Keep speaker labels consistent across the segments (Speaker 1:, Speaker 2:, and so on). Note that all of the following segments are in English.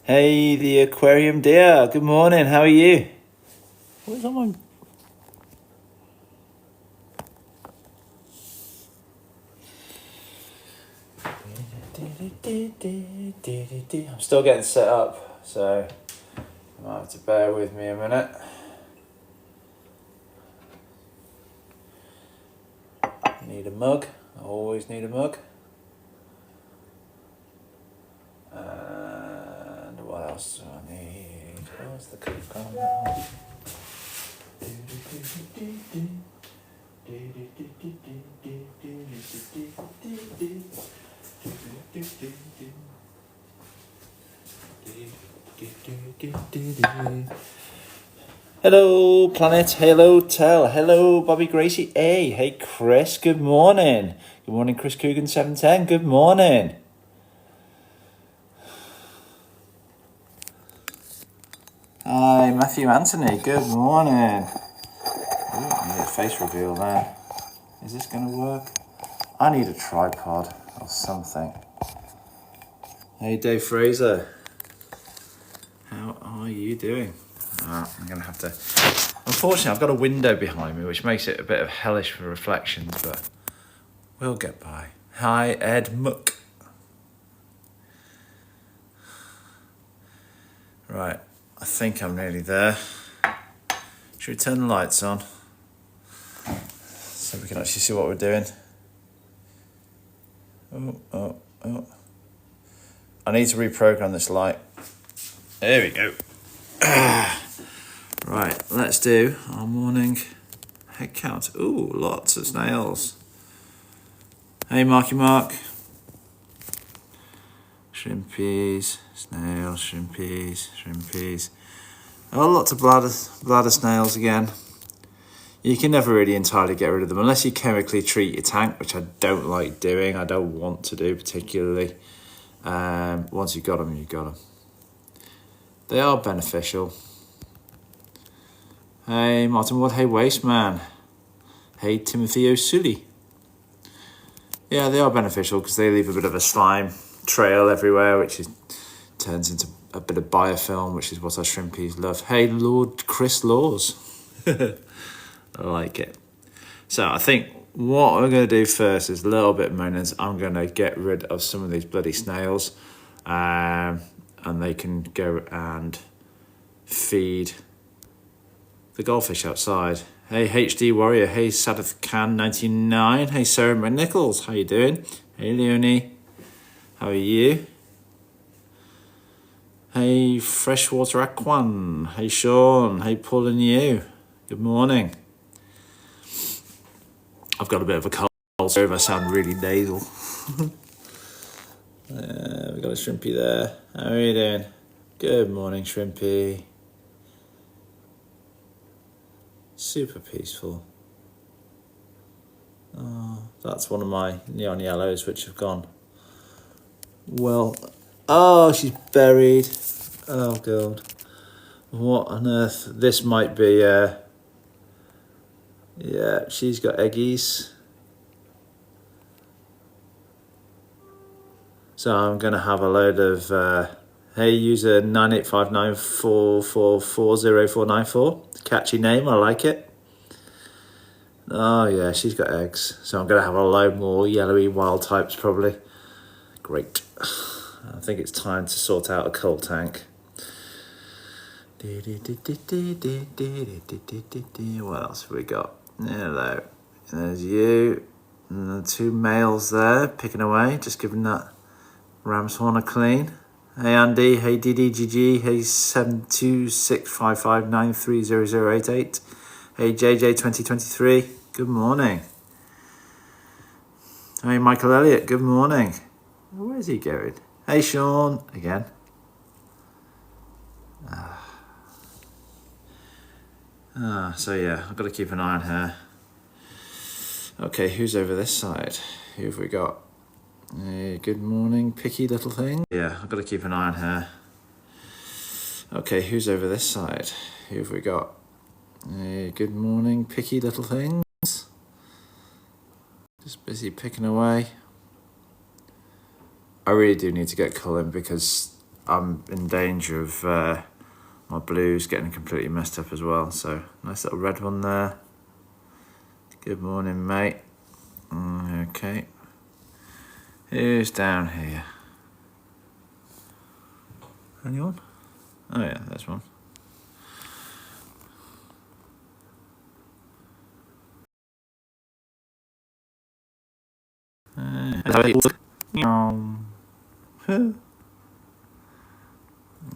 Speaker 1: Hey, the aquarium dear. Good morning. How are you? Where's that one? I'm still getting set up, so you might have to bear with me a minute. Need a mug. I always need a mug. And what else do I need? Where's the cup gone? Hello, Planet. Hello, Tel. Hello, Bobby Gracie A. Hey, Chris. Good morning. Good morning, Chris Coogan 710. Good morning. Hi, Matthew Anthony. Good morning. Ooh, I need a face reveal there. Is this going to work? I need a tripod or something. Hey, Dave Fraser. How are you doing? I'm going to have to... Unfortunately, I've got a window behind me, which makes it a bit of hellish for reflections, but we'll get by. Hi, Ed Muck. Right, I think I'm nearly there. Should we turn the lights on so we can actually see what we're doing? Oh. I need to reprogram this light. There we go. Right, let's do our morning head count. Ooh, lots of snails. Hey, Marky Mark. Shrimpies, snails, shrimpies. Oh, lots of bladder snails again. You can never really entirely get rid of them unless you chemically treat your tank, which I don't like doing. I don't want to do particularly. Once you've got them, you've got them. They are beneficial. Hey, Martin Wood. Hey, Wasteman. Hey, Timothy O'Sully. Yeah, they are beneficial because they leave a bit of a slime trail everywhere, which turns into a bit of biofilm, which is what our shrimpies love. Hey, Lord Chris Laws. I like it. So I think what we're going to do first is a little bit of maintenance. I'm going to get rid of some of these bloody snails, and they can go and feed the goldfish outside. Hey, HD Warrior. Hey, Sadith Khan 99. Hey, Sarah McNichols. How you doing? Hey, Leonie. How are you? Hey, Freshwater Aquan. Hey, Sean. Hey, Paul and you. Good morning. I've got a bit of a cold, so if I sound really nasal. We got a shrimpy there. How are you doing? Good morning, shrimpy. Super peaceful. Oh, that's one of my neon yellows which have gone. Well, oh, she's buried. Oh, God. What on earth? This might be, yeah, she's got eggies. So I'm going to have a load of, hey, user 985944404494. Catchy name, I like it. Oh yeah, she's got eggs. So I'm going to have a load more yellowy wild types probably. Great. I think it's time to sort out a coal tank. What else have we got? Hello. There's you. And the two males there picking away, just giving that ram's horn a clean. Hey Andy, hey DDGG, hey 72655930088. Hey JJ2023, good morning. Hey Michael Elliott, good morning. Where's he going? Hey Sean, again. So yeah, I've got to keep an eye on her. Okay, who's over this side? Who have we got? Hey, good morning, picky little thing. Yeah, I've got to keep an eye on her. Okay, who's over this side? Who have we got? Hey, good morning, picky little things. Just busy picking away. I really do need to get culling because I'm in danger of my blues getting completely messed up as well. So, nice little red one there. Good morning, mate. Okay. Who's down here? Anyone? Oh yeah, there's one.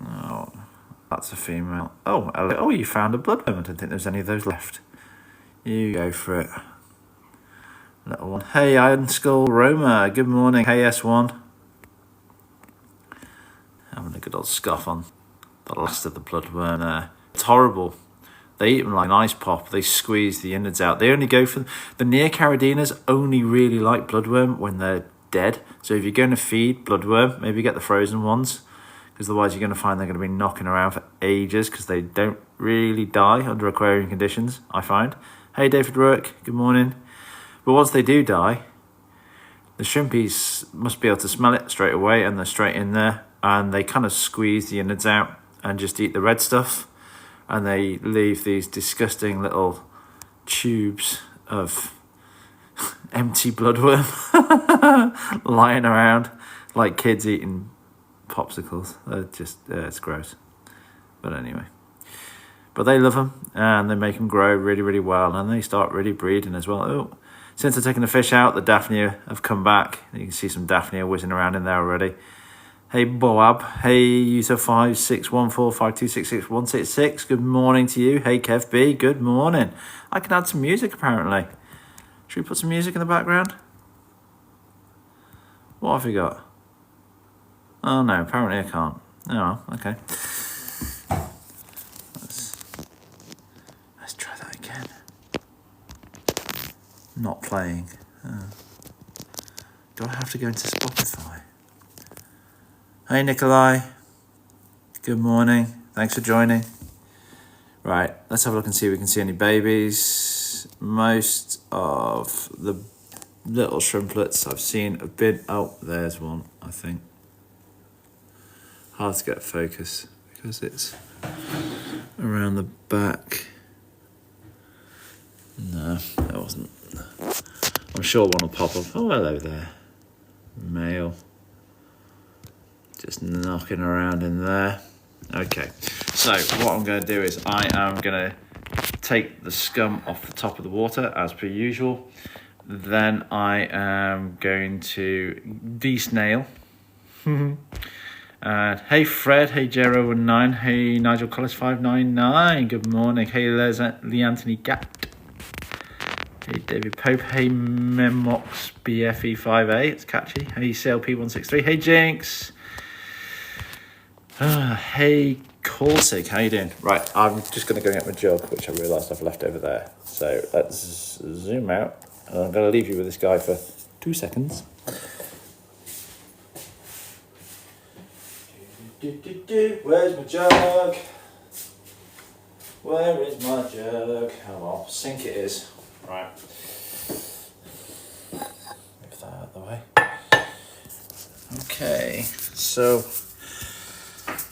Speaker 1: Oh, that's a female. Oh, you found a bloodworm. I didn't think there was any of those left. You go for it. Little one. Hey, Iron Skull Roma. Good morning. Hey, S1. Having a good old scuff on the last of the bloodworm there. It's horrible. They eat them like an ice pop. They squeeze the innards out. They only go for the Neocardinas. Only really like bloodworm when they're dead. So if you're going to feed bloodworm, maybe get the frozen ones, because otherwise you're going to find they're going to be knocking around for ages because they don't really die under aquarium conditions, I find. Hey, David Rourke. Good morning. But once they do die, the shrimpies must be able to smell it straight away, and they're straight in there, and they kind of squeeze the innards out and just eat the red stuff, and they leave these disgusting little tubes of empty bloodworm lying around like kids eating popsicles. They're just, it's gross. But anyway. But they love them, and they make them grow really, really well, and they start really breeding as well. Oh, since I've taken the fish out, the Daphnia have come back. You can see some Daphnia whizzing around in there already. Hey, Boab. Hey, user 561452666166. Good morning to you. Hey, Kev B. Good morning. I can add some music, apparently. Should we put some music in the background? What have we got? Oh, no, apparently I can't. Oh, okay. Let's try that again. Not playing. Oh. Do I have to go into Spotify? Hey, Nikolai. Good morning. Thanks for joining. Right, let's have a look and see if we can see any babies. Most of the little shrimplets I've seen have been... Oh, there's one, I think. Hard to get focus because it's around the back. No, that wasn't. I'm sure one will pop up. Oh, hello there. Male. Just knocking around in there. Okay, so what I'm going to do is I am going to take the scum off the top of the water as per usual. Then I am going to de-snail. Hey Fred, hey Jero19, hey Nigel Collis 599, good morning. Hey there's Lee Anthony Gatt. Hey David Pope, hey Memox BFE58, it's catchy. Hey CLP163, hey Jinx. Hey Corsic, how you doing? Right, I'm just going to go get my jug, which I realised I've left over there. So let's zoom out. And I'm going to leave you with this guy for 2 seconds. Where's my jug? Where is my jug? Oh well, sink it is. Right. Move that out of the way. Okay, so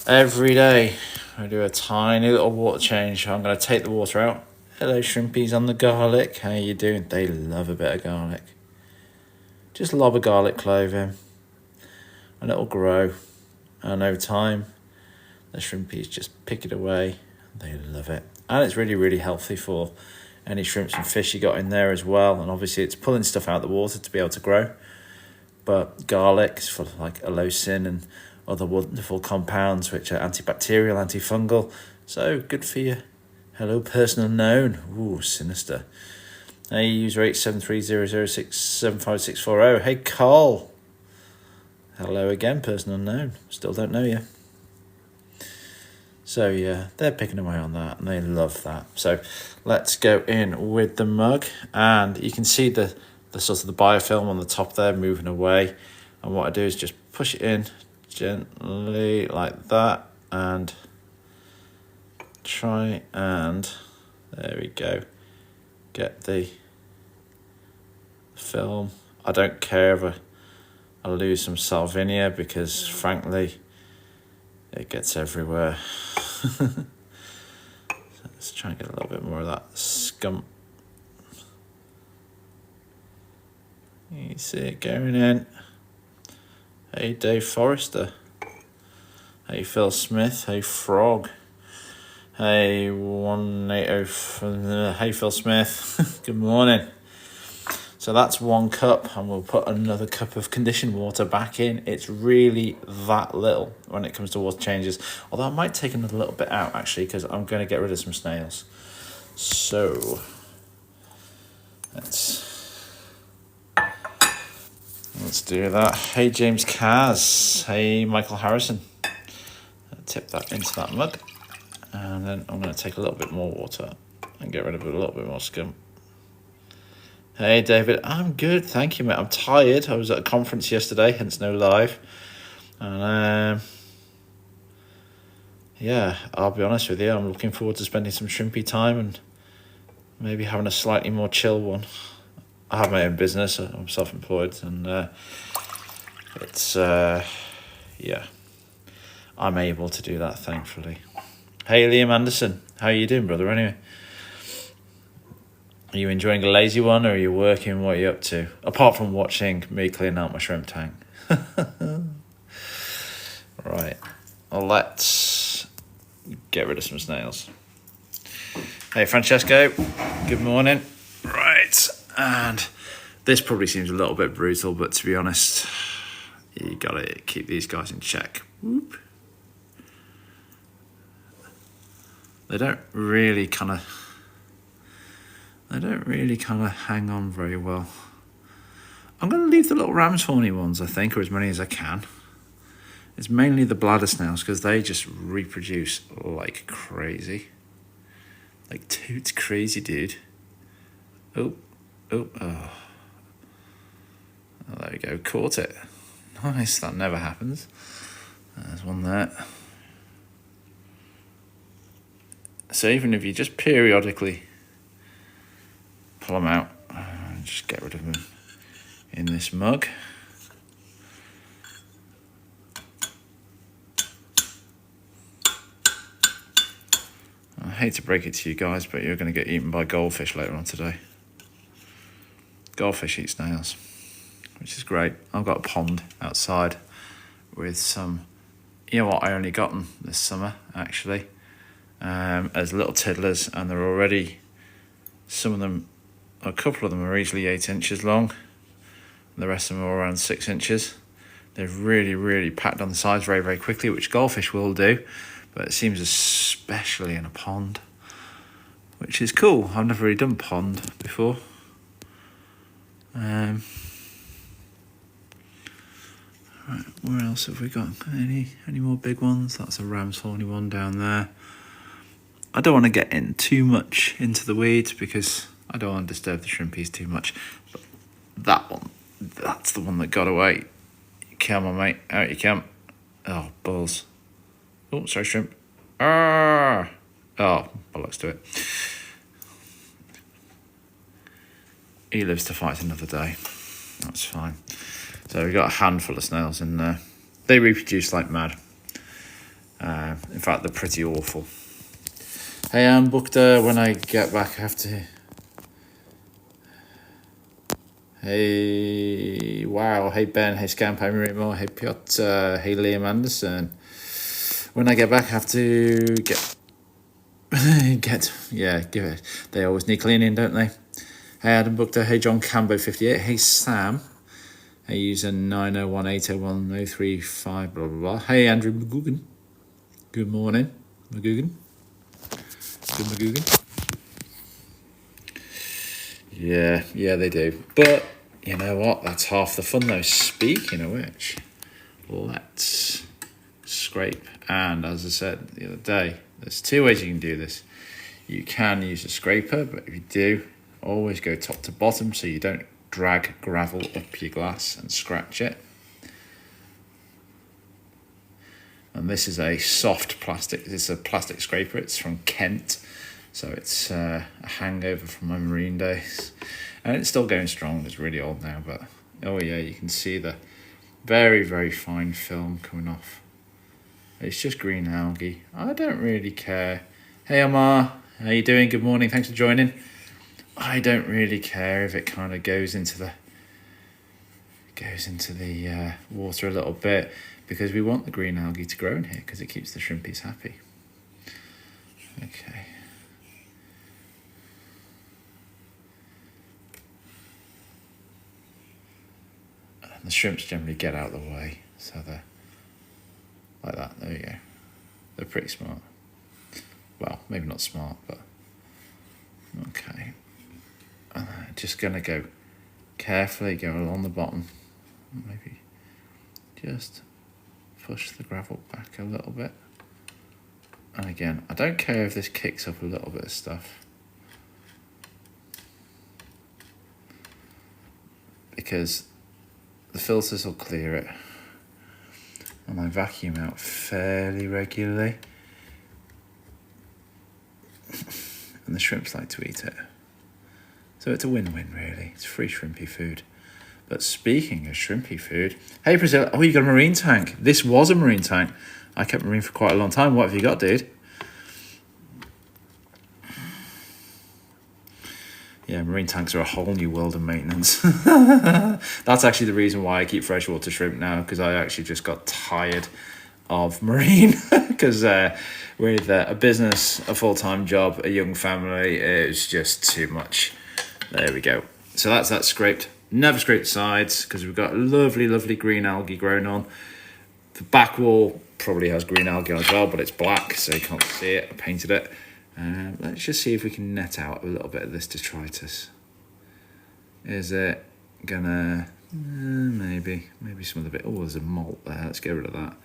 Speaker 1: every day I do a tiny little water change. I'm going to take the water out Hello, shrimpies on the garlic. How you doing? They love a bit of garlic. Just lob a garlic clove in and it'll grow. And over time, the shrimpies just pick it away. They love it. And it's really, really healthy for any shrimps and fish you got in there as well. And obviously it's pulling stuff out of the water to be able to grow. But garlic is full of like allicin and other wonderful compounds which are antibacterial, antifungal. So good for you. Hello, person unknown. Ooh, sinister. Hey, user 87300675640. Hey, Carl. Hello again, person unknown. Still don't know you. So yeah, they're picking away on that and they love that. So let's go in with the mug, and you can see the sort of the biofilm on the top there moving away. And what I do is just push it in gently like that and try and, there we go, get the film. I don't care if I lose some salvinia because frankly it gets everywhere. So let's try and get a little bit more of that scum. You see it going in. Hey, Dave Forrester. Hey, Phil Smith. Hey, Frog. Hey, 180. Hey, Phil Smith. Good morning. So that's 1 cup, and we'll put another cup of conditioned water back in. It's really that little when it comes to water changes. Although I might take another little bit out, actually, because I'm going to get rid of some snails. So let's do that. Hey, James Kaz. Hey, Michael Harrison. I'll tip that into that mug. And then I'm going to take a little bit more water and get rid of a little bit more scum. Hey, David. I'm good, thank you, mate. I'm tired. I was at a conference yesterday, hence no live. And yeah, I'll be honest with you, I'm looking forward to spending some shrimpy time and maybe having a slightly more chill one. I have my own business. I'm self-employed, and it's yeah, I'm able to do that, thankfully. Hey, Liam Anderson, how are you doing, brother? Anyway, are you enjoying a lazy one, or are you working? What are you up to? Apart from watching me clean out my shrimp tank. Right, well, let's get rid of some snails. Hey, Francesco, good morning. Right, and this probably seems a little bit brutal, but to be honest, you gotta keep these guys in check. Whoop. They don't really kind of hang on very well. I'm going to leave the little ram's horny ones, I think, or as many as I can. It's mainly the bladder snails because they just reproduce like crazy. Like toots crazy, dude. Oh, there we go, caught it. Nice, that never happens. There's one there. So even if you just periodically pull them out and just get rid of them in this mug. I hate to break it to you guys, but you're going to get eaten by goldfish later on today. Goldfish eat snails, which is great. I've got a pond outside with some, you know what, I only got them this summer, actually, as little tiddlers, and they're already, some of them, a couple of them are easily 8 inches long. The rest of them are around 6 inches. They've really, really packed on the sides very, very quickly, which goldfish will do, but it seems especially in a pond, which is cool. I've never really done pond before. Right, where else have we got? Any more big ones? That's a ram's horny one down there. I don't want to get in too much into the weeds because I don't want to disturb the shrimpies too much. But that one, that's the one that got away. Come on, mate. Out you come. Oh, balls. Oh, sorry, shrimp. Oh, bollocks to it. He lives to fight another day. That's fine. So we've got a handful of snails in there. They reproduce like mad. In fact, they're pretty awful. Hey, I'm booked when I get back. I have to. Hey, wow. Hey, Ben. Hey, Scamp. Hey, Marimo. Hey, Piotr. Hey, Liam Anderson. When I get back, I have to give it. They always need cleaning, don't they? Hey, Adam Bookter. Hey, John Cambo 58. Hey, Sam. Hey, user 901801035, blah, blah, blah. Hey, Andrew McGugan. Good morning, McGugan. Good McGugan. Yeah, they do. But, you know what? That's half the fun, though. Speaking of which, let's scrape. And as I said the other day, there's two ways you can do this. You can use a scraper, but if you do, always go top to bottom so you don't drag gravel up your glass and scratch it. And this is a soft plastic. It's a plastic scraper. It's from Kent. So it's a hangover from my marine days. And it's still going strong. It's really old now. But, oh yeah, you can see the very, very fine film coming off. It's just green algae. I don't really care. Hey, Omar. How you doing? Good morning. Thanks for joining. I don't really care if it kind of goes into the water a little bit, because we want the green algae to grow in here because it keeps the shrimpies happy. Okay. And the shrimps generally get out of the way, so they're like that. There you go. They're pretty smart. Well, maybe not smart, but okay. Just going to go carefully, go along the bottom. Maybe just push the gravel back a little bit. And again, I don't care if this kicks up a little bit of stuff, because the filters will clear it. And I vacuum out fairly regularly. And the shrimps like to eat it. So it's a win-win, really. It's free shrimpy food. But speaking of shrimpy food, hey, Brazil, oh, you got a marine tank. This was a marine tank. I kept marine for quite a long time. What have you got, dude? Yeah, marine tanks are a whole new world of maintenance. That's actually the reason why I keep freshwater shrimp now, because I actually just got tired of marine. Because with a business, a full-time job, a young family, it was just too much. There we go. So that's that scraped. Never scraped sides because we've got lovely, lovely green algae growing on. The back wall probably has green algae on as well, but it's black, so you can't see it. I painted it. Let's just see if we can net out a little bit of this detritus. Is it gonna... maybe some of the bit... Oh, there's a malt there. Let's get rid of that.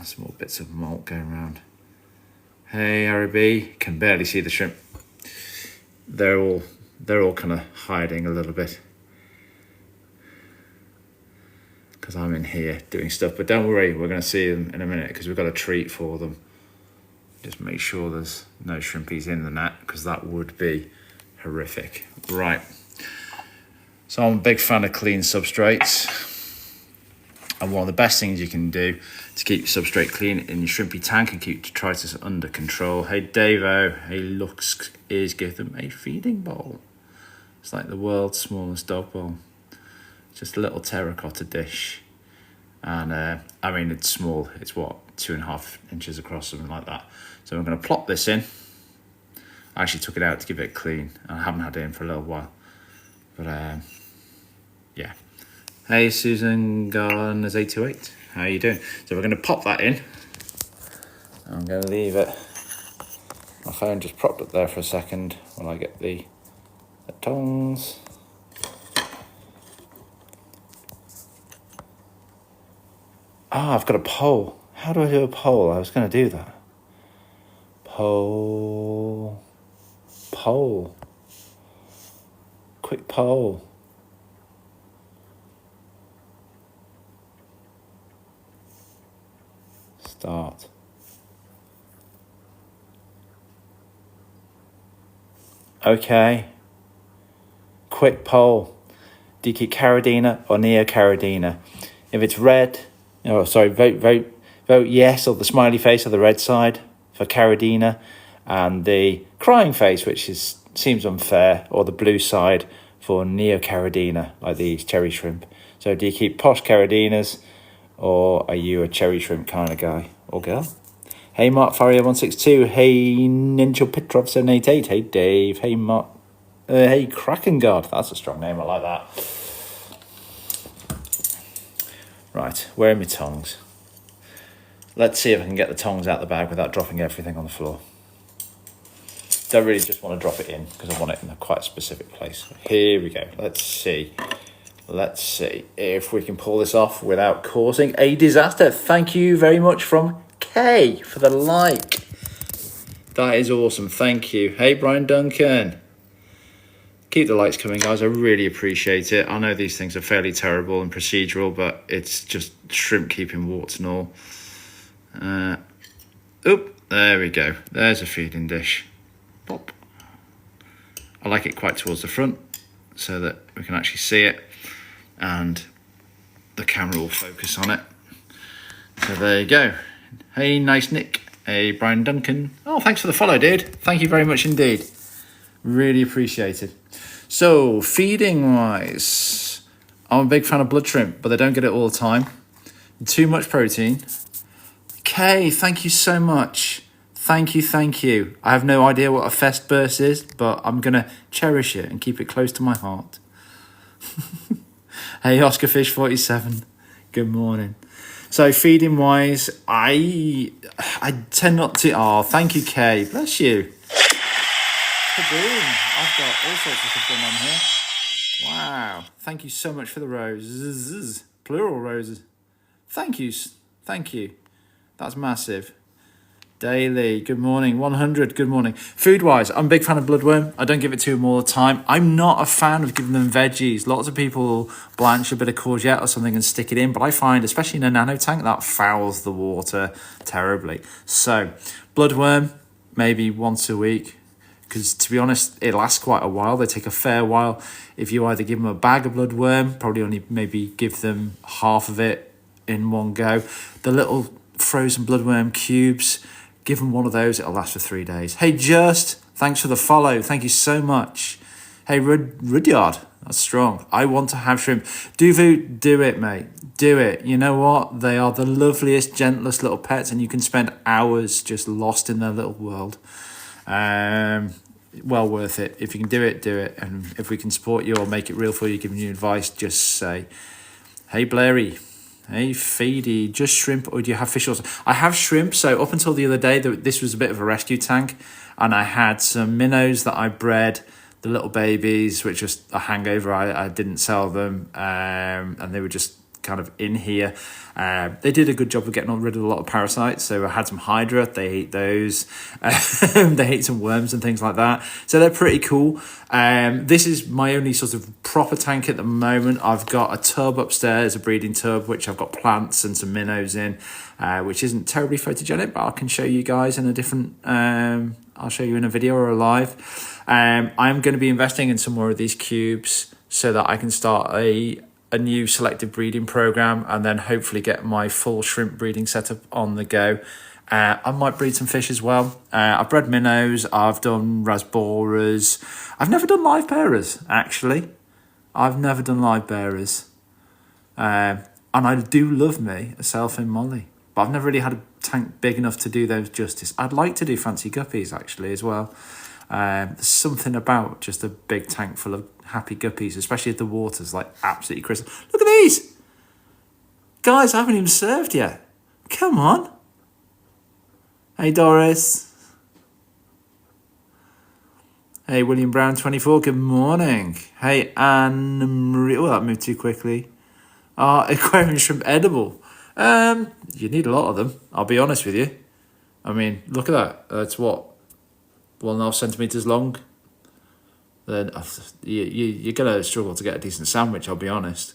Speaker 1: Some more bits of malt going around. Hey, Arabi. Can barely see the shrimp. They're all kind of hiding a little bit because I'm in here doing stuff. But don't worry, we're going to see them in a minute because we've got a treat for them. Just make sure there's no shrimpies in the net because that would be horrific. Right. So I'm a big fan of clean substrates. And one of the best things you can do to keep your substrate clean in your shrimpy tank and keep detritus under control. Hey, Davo. Hey, Lux is give them a feeding bowl. It's like the world's smallest dog bowl. Just a little terracotta dish. And, I mean, it's small. It's, what, 2.5 inches across, something like that. So I'm going to plop this in. I actually took it out to give it clean. I haven't had it in for a little while. But, yeah. Hey, Susan Garner's 828. How are you doing? So we're going to pop that in. I'm going to leave it. My phone just propped up there for a second while I get the tongs. Ah, I've got a pole. How do I do a pole? I was going to do that. Pole. Quick pole. Start. Okay. Quick poll. Do you keep Caridina or Neocaridina? If it's red, vote yes or the smiley face or the red side. for Caridina, and the crying face, which seems unfair, or the blue side for Neocaridina, like these cherry shrimp. So do you keep posh Caridinas, or are you a cherry shrimp kind of guy or girl? Hey Mark Farrier 162, hey Ninja Petrov 788, hey Dave, hey Mark, hey Krakengard, that's a strong name, I like that. Right, where are my tongs? Let's see if I can get the tongs out the bag without dropping everything on the floor. Don't really just want to drop it in because I want it in a quite specific place. Here we go. Let's see if we can pull this off without causing a disaster. Thank you very much from Kay for the like. That is awesome. Thank you. Hey, Brian Duncan. Keep the likes coming, guys. I really appreciate it. I know these things are fairly terrible and procedural, but it's just shrimp keeping warts and all. There we go. There's a feeding dish. Pop. I like it quite towards the front so that we can actually see it and the camera will focus on it. So there you go. Hey, nice Nick. Hey, Brian Duncan. Oh, thanks for the follow, dude. Thank you very much indeed. Really appreciate it. So, feeding wise, I'm a big fan of blood shrimp, but they don't get it all the time. Too much protein. Okay, thank you so much. Thank you. I have no idea what a fest burst is, but I'm going to cherish it and keep it close to my heart. Hey, Oscar Fish 47. Good morning. So feeding wise, I tend not to... Oh, thank you, Kay. Bless you. Kaboom. I've got all sorts of stuff going on here. Wow. Thank you so much for the roses. Plural roses. Thank you. That's massive. Daily, good morning. 100, good morning. Food-wise, I'm a big fan of bloodworm. I don't give it to them all the time. I'm not a fan of giving them veggies. Lots of people blanch a bit of courgette or something and stick it in, but I find, especially in a nano tank, that fouls the water terribly. So, bloodworm, maybe once a week, because to be honest, it lasts quite a while. They take a fair while. If you either give them a bag of bloodworm, probably only maybe give them half of it in one go. The little frozen bloodworm cubes, give them one of those, it'll last for 3 days. Hey, Just, thanks for the follow. Thank you so much. Hey, Rudyard, that's strong. I want to have shrimp. Duvu, do it, mate. Do it. You know what? They are the loveliest, gentlest little pets, and you can spend hours just lost in their little world. Well worth it. If you can do it, do it. And if we can support you or make it real for you, giving you advice, just say. Hey, Blairy. Hey, Feedy, just shrimp, or do you have fish also? I have shrimp, so up until the other day, this was a bit of a rescue tank, and I had some minnows that I bred, the little babies, which was a hangover. I didn't sell them, and they were just kind of in here. They did a good job of getting rid of a lot of parasites, so I had some hydra, they ate those. They ate some worms and things like that, so they're pretty cool. This is my only sort of proper tank at the moment. I've got a tub upstairs, a breeding tub, which I've got plants and some minnows in, which isn't terribly photogenic, but I can show you guys in a different... I'll show you in a video or a live. I'm going to be investing in some more of these cubes so that I can start a new selective breeding program and then hopefully get my full shrimp breeding setup on the go. I might breed some fish as well. I've bred minnows, I've done rasboras. I've never done live bearers, actually. I've never done live bearers. And I do love me a sailfin molly, but I've never really had a tank big enough to do those justice. I'd like to do fancy guppies, actually, as well. There's something about just a big tank full of happy guppies, especially if the water's like absolutely crystal. Look at these! Guys, I haven't even served yet. Come on. Hey, Doris. Hey, William Brown 24, good morning. Hey, Anne-Marie. Oh, that moved too quickly. Aquarium shrimp edible. You need a lot of them, I'll be honest with you. I mean, look at that. That's what? 1.5 centimetres long. Then you're going to struggle to get a decent sandwich, I'll be honest.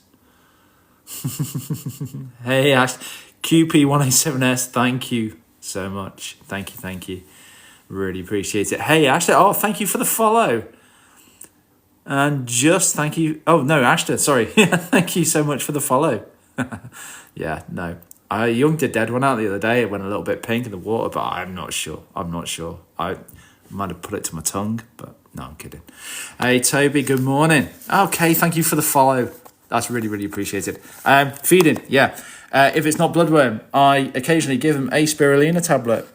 Speaker 1: Hey, Ash. QP187S, thank you so much. Thank you. Really appreciate it. Hey, Ashley. Oh, thank you for the follow. And just thank you. Oh, no, Ashton, sorry. Thank you so much for the follow. Yeah, no. Young did dead one out the other day. It went a little bit pink in the water, but I'm not sure. I might have put it to my tongue, but no, I'm kidding. Hey, Toby, good morning. Okay, thank you for the follow. That's really, really appreciated. Feeding, yeah. If it's not bloodworm, I occasionally give them a spirulina tablet.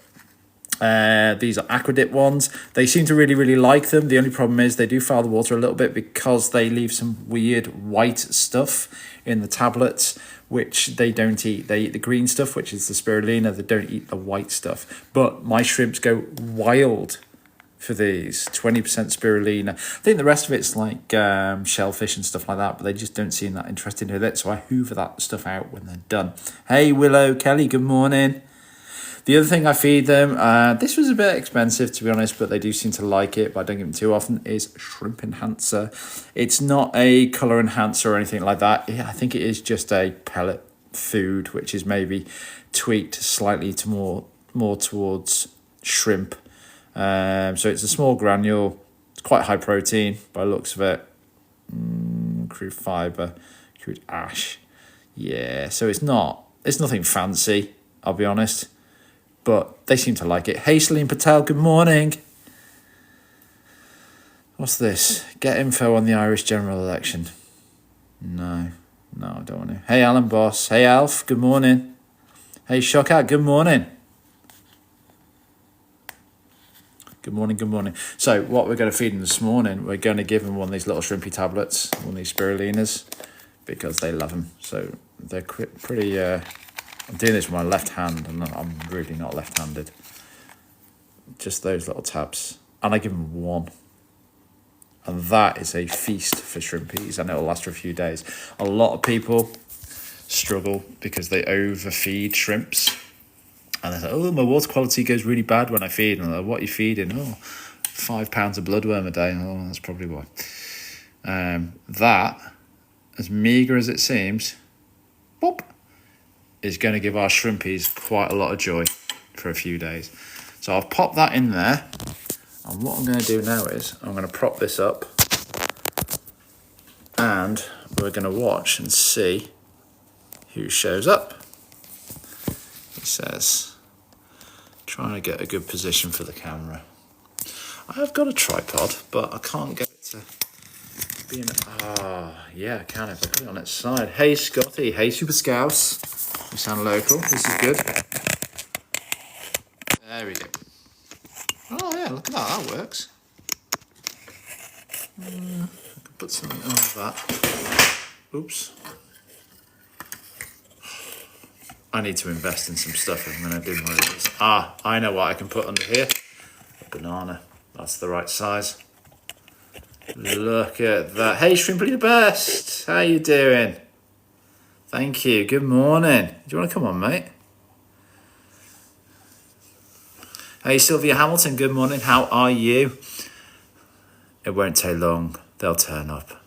Speaker 1: These are Aquadip ones. They seem to really, really like them. The only problem is they do foul the water a little bit because they leave some weird white stuff in the tablets, which they don't eat. They eat the green stuff, which is the spirulina. They don't eat the white stuff. But my shrimps go wild for these. 20% spirulina. I think the rest of it's like shellfish and stuff like that, but they just don't seem that interested in it. So I hoover that stuff out when they're done. Hey, Willow, Kelly, good morning. The other thing I feed them, this was a bit expensive to be honest, but they do seem to like it, but I don't give them too often, is Shrimp Enhancer. It's not a colour enhancer or anything like that. I think it is just a pellet food, which is maybe tweaked slightly to more towards shrimp. So it's a small granule. It's quite high protein by the looks of it. Crude fibre, crude ash. Yeah, so it's nothing fancy, I'll be honest. But they seem to like it. Hey, Shleeeempcast, Patel, good morning. What's this? Get info on the Irish general election. No, I don't want to. Hey, Alan Boss. Hey, Alf, good morning. Hey, Shockout, good morning. Good morning. So what we're going to feed them this morning, we're going to give them one of these little shrimpy tablets, one of these spirulinas, because they love them. So they're pretty... I'm doing this with my left hand, and I'm really not left-handed. Just those little tabs. And I give them one. And that is a feast for shrimpies, and it'll last for a few days. A lot of people struggle because they overfeed shrimps. And they say, oh, my water quality goes really bad when I feed. And I'm like, what are you feeding? Oh, 5 pounds of bloodworm a day. Oh, that's probably why. That, as meagre as it seems, boop, is going to give our shrimpies quite a lot of joy for a few days. So I'll pop that in there. And what I'm going to do now is I'm going to prop this up. And we're going to watch and see who shows up. He says, trying to get a good position for the camera. I have got a tripod, but I can't get it to be in... yeah, I can if I put it on its side. Hey, Scotty. Hey, Super Scouts. You sound local. This is good. There we go. Oh, yeah, look at that. That works. I can put something over that. Oops. I need to invest in some stuff if I'm going to do more of this. I know what I can put under here. A banana. That's the right size. Look at that. Hey, Shrimply the Best. How you doing? Thank you. Good morning. Do you want to come on, mate? Hey, Sylvia Hamilton. Good morning. How are you? It won't take long. They'll turn up.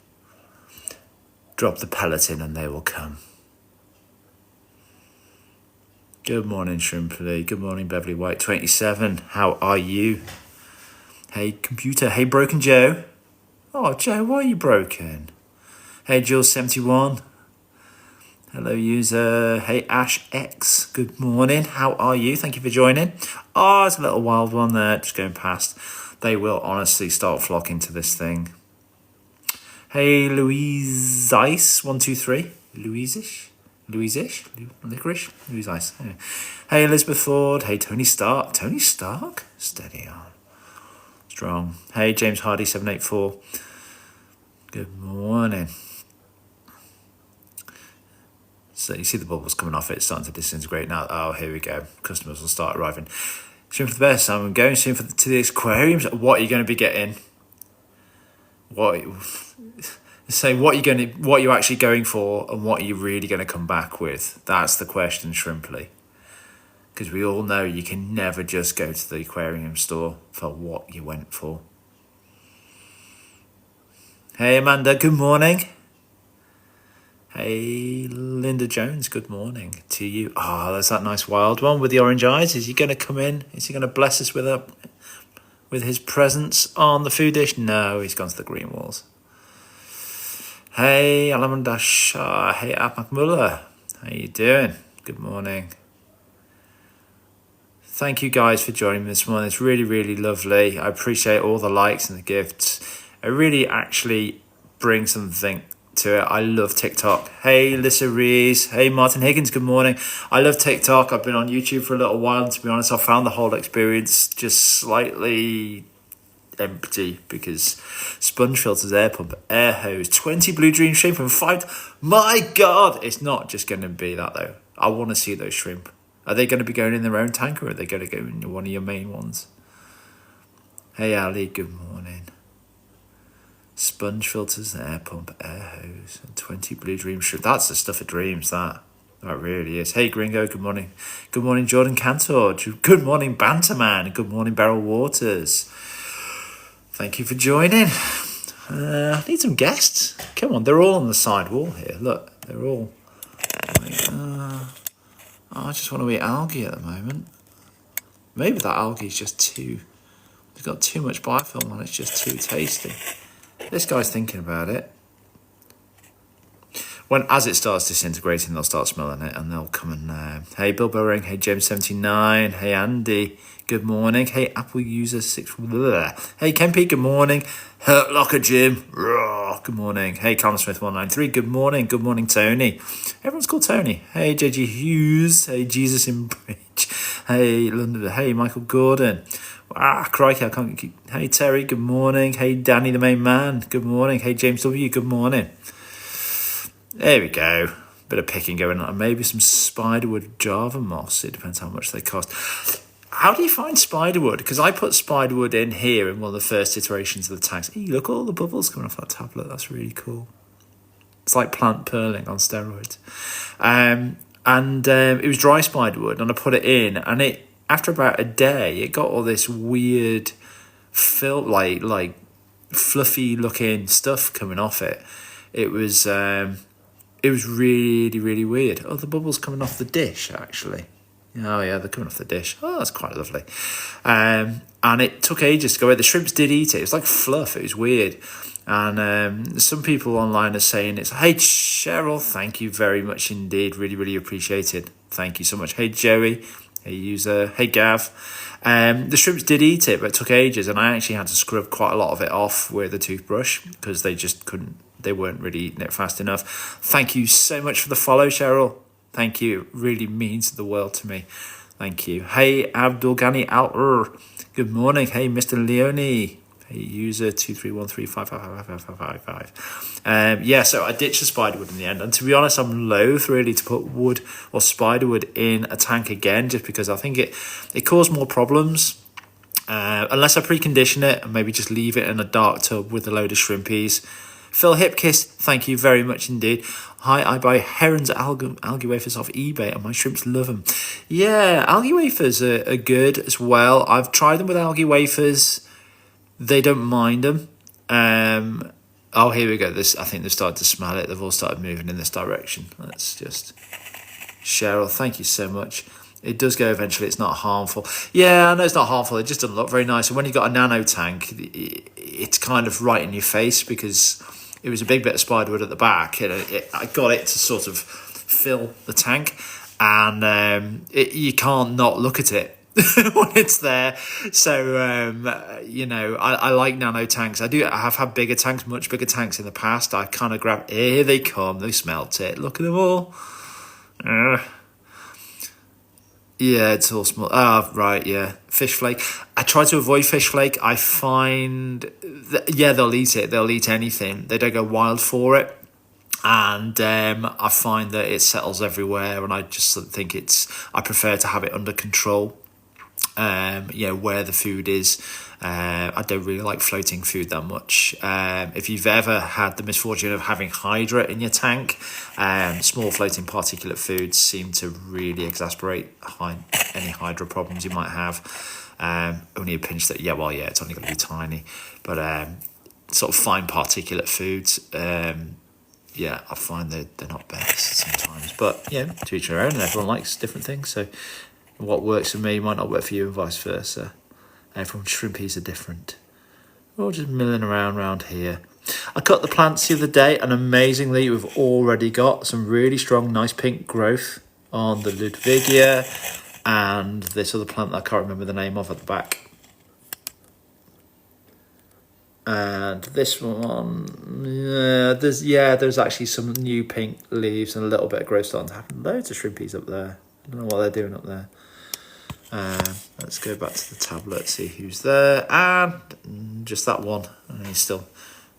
Speaker 1: Drop the pellet in and they will come. Good morning, Shrimply. Good morning, Beverly White 27. How are you? Hey, computer. Hey, Broken Joe. Oh, Joe, why are you broken? Hey, Jules 71. Hello, user. Hey, Ash X. Good morning. How are you? Thank you for joining. Oh, it's a little wild one there, just going past. They will honestly start flocking to this thing. Hey, Louise Ice 123. Louise-ish. Licorice. Louise Ice. Hey, Elizabeth Ford. Hey, Tony Stark. Tony Stark. Steady on. Strong. Hey, James Hardy 784. Good morning. So you see the bubbles coming off it, it's starting to disintegrate now. Oh, here we go. Customers will start arriving. Shrimp for the best. I'm going soon to the aquariums. What are you going to be getting? What are you actually going for, and what are you really going to come back with? That's the question, Shrimply. Because we all know you can never just go to the aquarium store for what you went for. Hey, Amanda, good morning. Hey, Linda Jones, good morning to you. Oh, there's that nice wild one with the orange eyes. Is he going to come in? Is he going to bless us with his presence on the food dish? No, he's gone to the green walls. Hey, Alamanda Shah. Hey, Ab McMullah. How you doing? good morning. Thank you guys for joining me this morning. It's really, really lovely. I appreciate all the likes and the gifts. It really actually brings something to it. I love TikTok. Hey, Lissa Rees. Hey, Martin Higgins. Good morning. I love TikTok. I've been on YouTube for a little while, and to be honest, I found the whole experience just slightly empty because sponge filters, air pump, air hose, 20 Blue Dream shrimp and 5. My God, it's not just going to be that though. I want to see those shrimp. Are they going to be going in their own tank, or are they going to go in one of your main ones? Hey, Ali. Good morning. Sponge filters, air pump, air hose, and 20 Blue Dream shrimp. That's the stuff of dreams, that really is. Hey, Gringo, good morning. Good morning, Jordan Cantor. Good morning, Banterman. Good morning, Beryl Waters. Thank you for joining. I need some guests. Come on, they're all on the side wall here. Look, they're all... I just want to eat algae at the moment. Maybe that algae is just too... It's got too much biofilm on it. It's just too tasty. This guy's thinking about it. As it starts disintegrating, they'll start smelling it and they'll come and... hey, Bill Bellring. Hey, James79. Hey, Andy. Good morning. Hey, Apple User 6... Bleh. Hey, Kempy. Good morning. Hurt Locker Jim. Good morning. Hey, Colin Smith 193. Good morning. Good morning, Tony. Everyone's called Tony. Hey, JG Hughes. Hey, Jesus in Bridge. Hey, London. Hey, Michael Gordon. Crikey, I can't keep... Hey, Terry, good morning. Hey, Danny, the main man, good morning. Hey, James W, good morning. There we go. Bit of picking going on. Maybe some spiderwood Java moss. It depends how much they cost. How do you find spiderwood? Because I put spiderwood in here in one of the first iterations of the tanks. Hey, look at all the bubbles coming off that tablet. That's really cool. It's like plant pearling on steroids. It was dry spiderwood, and I put it in, and it... After about a day, it got all this weird, like fluffy looking stuff coming off it. It was really, really weird. Oh, the bubbles coming off the dish, actually. Oh yeah, they're coming off the dish. Oh, that's quite lovely. And it took ages to go away. The shrimps did eat it. It was like fluff. It was weird. And some people online are saying it's, hey, Cheryl, thank you very much indeed. Really, really appreciate it. Thank you so much. Hey, Joey. Hey, user. Hey, Gav. The shrimps did eat it, but it took ages, and I actually had to scrub quite a lot of it off with a toothbrush because they just couldn't, they weren't really eating it fast enough. Thank you so much for the follow, Cheryl. Thank you. It really means the world to me. Thank you. Hey, Abdul Ghani Al. Good morning. Hey, Mr. Leone. Hey, user 23135555555. Yeah, so I ditched the spiderwood in the end, and to be honest, I'm loath really to put wood or spiderwood in a tank again, just because I think it caused more problems. Unless I precondition it and maybe just leave it in a dark tub with a load of shrimpies. Phil Hipkiss, thank you very much indeed. Hi, I buy herons algae wafers off eBay and my shrimps love them. Yeah, algae wafers are good as well. I've tried them with algae wafers. They don't mind them. Oh, here we go. I think they've started to smell it. They've all started moving in this direction. Let's just... Cheryl, thank you so much. It does go eventually. It's not harmful. Yeah, I know it's not harmful. It just doesn't look very nice. And when you've got a nano tank, it's kind of right in your face because it was a big bit of spiderwood at the back. I got it to sort of fill the tank, and you can't not look at it when it's there. So I like nano tanks. I have had bigger tanks, much bigger tanks in the past. I kind of grab, here they come, they smelt it, look at them all. Yeah, it's all small. Right, yeah. Fish flake. I try to avoid fish flake. I find they'll eat it, they'll eat anything, they don't go wild for it. And I find that it settles everywhere, and I just think I prefer to have it under control. Where the food is. I don't really like floating food that much. If you've ever had the misfortune of having hydra in your tank, small floating particulate foods seem to really exasperate any hydra problems you might have. Only a pinch it's only going to be tiny, but sort of fine particulate foods, I find they're not best sometimes, but to each their own, and everyone likes different things, so what works for me might not work for you and vice versa. Everyone's shrimpies are different. We're all just milling around here. I cut the plants the other day, and amazingly we've already got some really strong, nice pink growth on the Ludwigia, and this other plant that I can't remember the name of at the back. And this one, there's actually some new pink leaves and a little bit of growth starting to happen. Loads of shrimpies up there. I don't know what they're doing up there. Let's go back to the tablet, see who's there, and just that one. And he's still.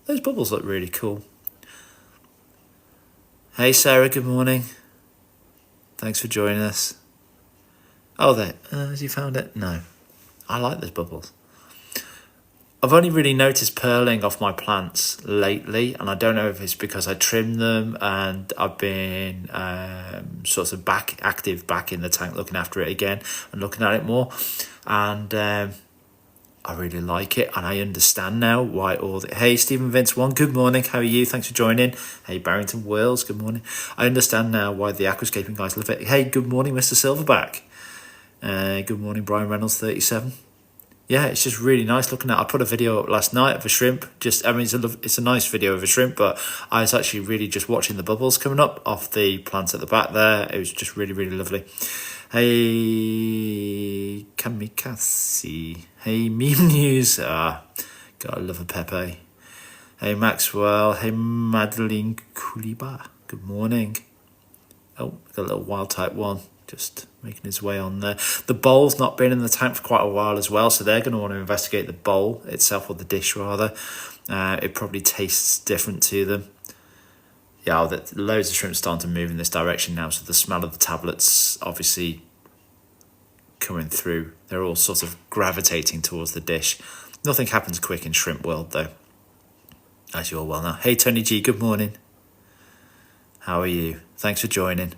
Speaker 1: Those bubbles look really cool. Hey Sarah, good morning. Thanks for joining us. Oh, there. Has you found it? No. I like those bubbles. I've only really noticed pearling off my plants lately, and I don't know if it's because I trimmed them and I've been sort of active back in the tank, looking after it again and looking at it more. And I really like it, and I understand now why all the... Hey, Stephen Vince 1, good morning. How are you? Thanks for joining. Hey, Barrington Wills, good morning. I understand now why the aquascaping guys love it. Hey, good morning, Mr. Silverback. Good morning, Brian Reynolds 37. Yeah, it's just really nice looking at. I put a video up last night of a shrimp. It's a nice video of a shrimp, but I was actually really just watching the bubbles coming up off the plants at the back there. It was just really, really lovely. Hey, Kamikaze. Hey, Meme News. Gotta love a Pepe. Hey, Maxwell. Hey, Madeline Kuliba. Good morning. Oh, got a little wild type one. Just making his way on there. The bowl's not been in the tank for quite a while as well, so they're going to want to investigate the bowl itself, or the dish rather. It probably tastes different to them. Yeah, loads of shrimp starting to move in this direction now, so the smell of the tablets obviously coming through. They're all sort of gravitating towards the dish. Nothing happens quick in shrimp world though, as you all well know. Hey Tony G, good morning. How are you? Thanks for joining.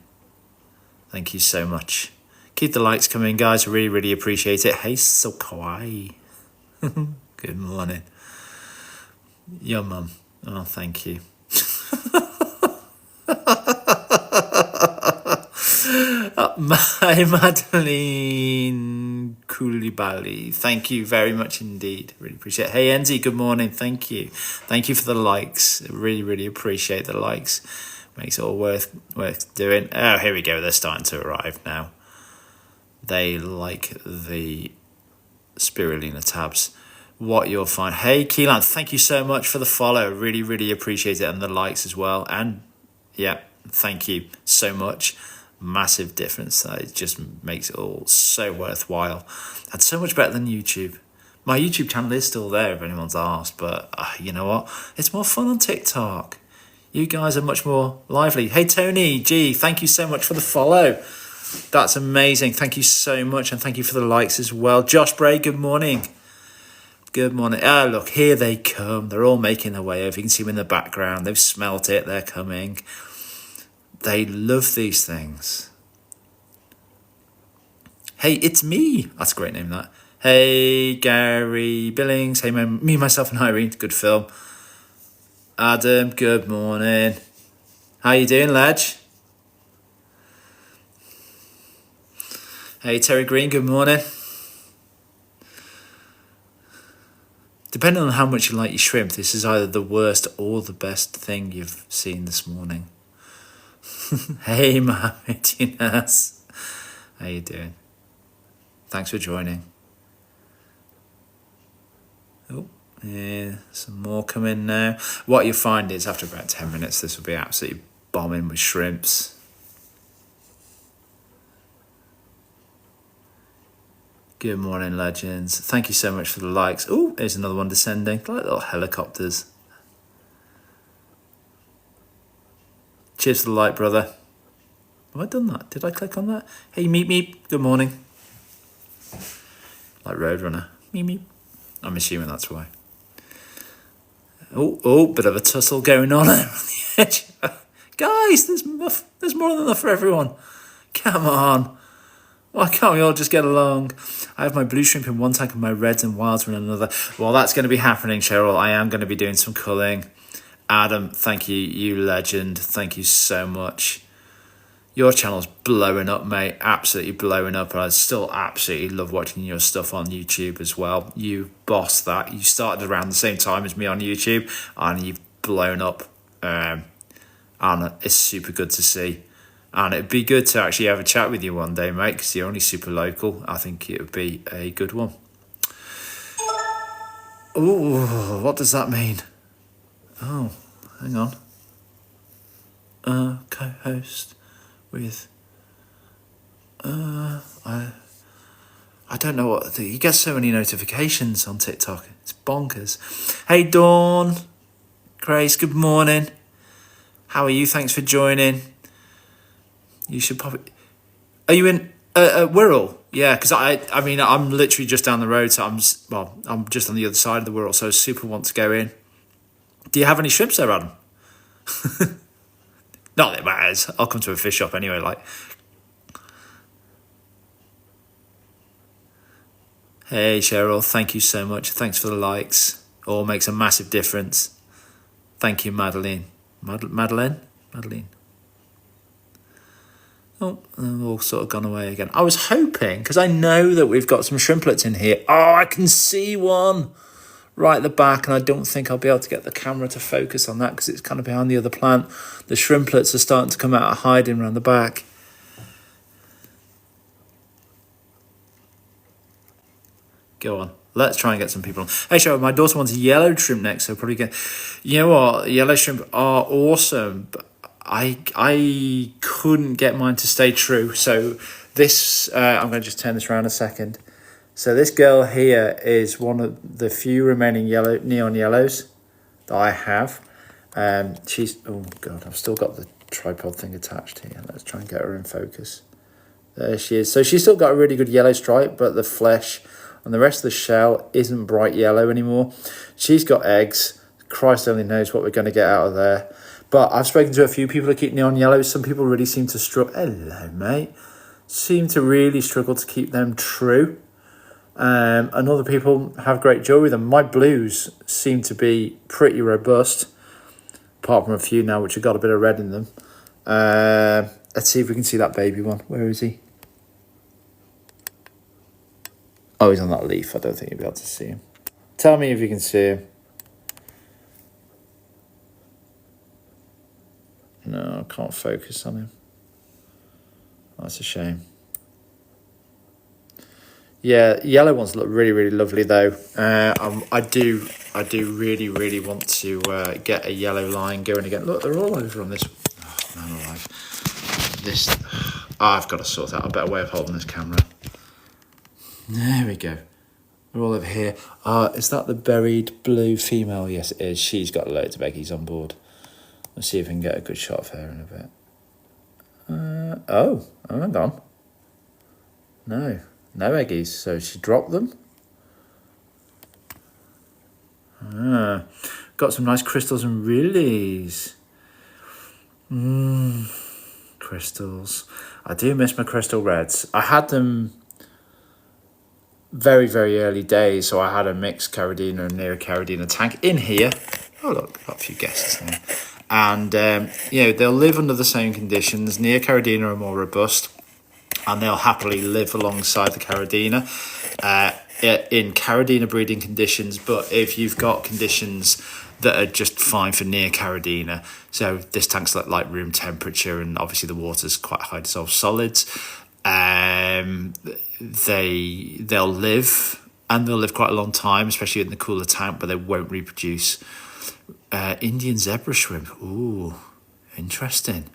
Speaker 1: Thank you so much. Keep the likes coming, guys. I really, really appreciate it. Hey, so kawaii. Good morning. Your mum. Oh, thank you. My Madeline Koulibaly. Thank you very much indeed. Really appreciate it. Hey, Enzi, good morning. Thank you. Thank you for the likes. I really, really appreciate the likes. Makes it all worth doing. Oh, here we go. They're starting to arrive now. They like the spirulina tabs. What you'll find. Hey, Keelan, thank you so much for the follow. Really, really appreciate it. And the likes as well. And yeah, thank you so much. Massive difference. It just makes it all so worthwhile. And so much better than YouTube. My YouTube channel is still there if anyone's asked. But you know what? It's more fun on TikTok. You guys are much more lively. Hey, Tony G, thank you so much for the follow. That's amazing. Thank you so much. And thank you for the likes as well. Josh Bray, good morning. Good morning. Oh, look, here they come. They're all making their way over. You can see them in the background. They've smelt it. They're coming. They love these things. Hey, it's me. That's a great name, that. Hey, Gary Billings. Hey, me, myself, and Irene. Good film. Adam, good morning. How you doing, Ledge? Hey, Terry Green, good morning. Depending on how much you like your shrimp, this is either the worst or the best thing you've seen this morning. Hey, Mohammed Yunas. How you doing? Thanks for joining. Oh. Yeah, some more coming now. What you'll find is after about 10 minutes, this will be absolutely bombing with shrimps. Good morning, legends. Thank you so much for the likes. Oh, there's another one descending. Like little helicopters. Cheers for the like, brother. Have I done that? Did I click on that? Hey, meep meep. Good morning. Like Roadrunner. Meep meep. I'm assuming that's why. Oh, bit of a tussle going on there on the edge. Guys, there's more than enough for everyone. Come on. Why can't we all just get along? I have my blue shrimp in one tank and my reds and wilds in another. Well, that's going to be happening, Cheryl. I am going to be doing some culling. Adam, thank you. You legend. Thank you so much. Your channel's blowing up, mate. Absolutely blowing up. And I still absolutely love watching your stuff on YouTube as well. You bossed that. You started around the same time as me on YouTube, and you've blown up. And it's super good to see. And it'd be good to actually have a chat with you one day, mate, because you're only super local. I think it would be a good one. Ooh, what does that mean? Oh, hang on. Co-host with... I don't know what... You get so many notifications on TikTok. It's bonkers. Hey, Dawn. Grace, good morning. How are you? Thanks for joining. You should probably... Are you in Wirral? Yeah, because I mean, I'm literally just down the road, so I'm just on the other side of the Wirral, so I super want to go in. Do you have any shrimps there, Adam? Not that it matters. I'll come to a fish shop anyway, like... Hey, Cheryl, thank you so much. Thanks for the likes. All makes a massive difference. Thank you, Madeline. Madeline? Oh, they've all sort of gone away again. I was hoping, because I know that we've got some shrimplets in here. Oh, I can see one right at the back, and I don't think I'll be able to get the camera to focus on that because it's kind of behind the other plant. The shrimplets are starting to come out of hiding around the back. Go on. Let's try and get some people on. Hey, Cheryl, my daughter wants a yellow shrimp next, so probably get... You know what? Yellow shrimp are awesome, but I couldn't get mine to stay true. So this... I'm going to just turn this around a second. So this girl here is one of the few remaining neon yellows that I have. She's... Oh, God, I've still got the tripod thing attached here. Let's try and get her in focus. There she is. So she's still got a really good yellow stripe, but the flesh... and the rest of the shell isn't bright yellow anymore. She's got eggs. Christ only knows what we're going to get out of there. But I've spoken to a few people who keep neon yellows. Some people really seem to struggle. Hello, mate. Seem to really struggle to keep them true. And other people have great joy with them. My blues seem to be pretty robust. Apart from a few now which have got a bit of red in them. Let's see if we can see that baby one. Where is he? Oh, he's on that leaf. I don't think you'll be able to see him. Tell me if you can see him. No, I can't focus on him. That's a shame. Yeah, yellow ones look really, really lovely though. I do really, really want to get a yellow line going again. Look, they're all over on this. Oh, man alive. This. I've got to sort out a better way of holding this camera. There we go. We're all over here. Is that the buried blue female? Yes, it is. She's got loads of eggies on board. Let's see if we can get a good shot of her in a bit. Hang on. No eggies. So she dropped them. Got some nice crystals and rillies. Crystals. I do miss my crystal reds. I had them... very, very early days, so I had a mixed Caridina and Neo Caridina tank in here. Oh, look, got a few guests there. And, they'll live under the same conditions. Neo Caridina are more robust, and they'll happily live alongside the Caridina in Caridina breeding conditions. But if you've got conditions that are just fine for Neo Caridina, so this tank's like room temperature, and obviously the water's quite high dissolved solids, they'll live, and they'll live quite a long time, especially in the cooler tank, but they won't reproduce. Indian zebra shrimp. Ooh, interesting.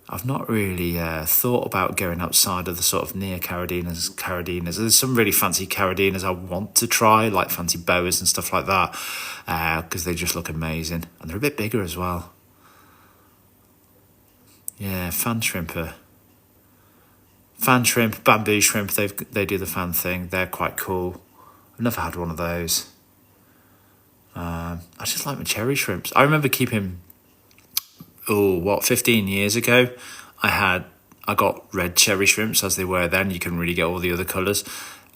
Speaker 1: I've not really thought about going outside of the sort of near Caridinas. There's some really fancy Caridinas I want to try, like fancy boas and stuff like that, because they just look amazing, and they're a bit bigger as well. Yeah, fan shrimp, bamboo shrimp. They do the fan thing. They're quite cool. I've never had one of those. I just like my cherry shrimps. I remember keeping 15 years ago, I got red cherry shrimps as they were then. You couldn't really get all the other colours,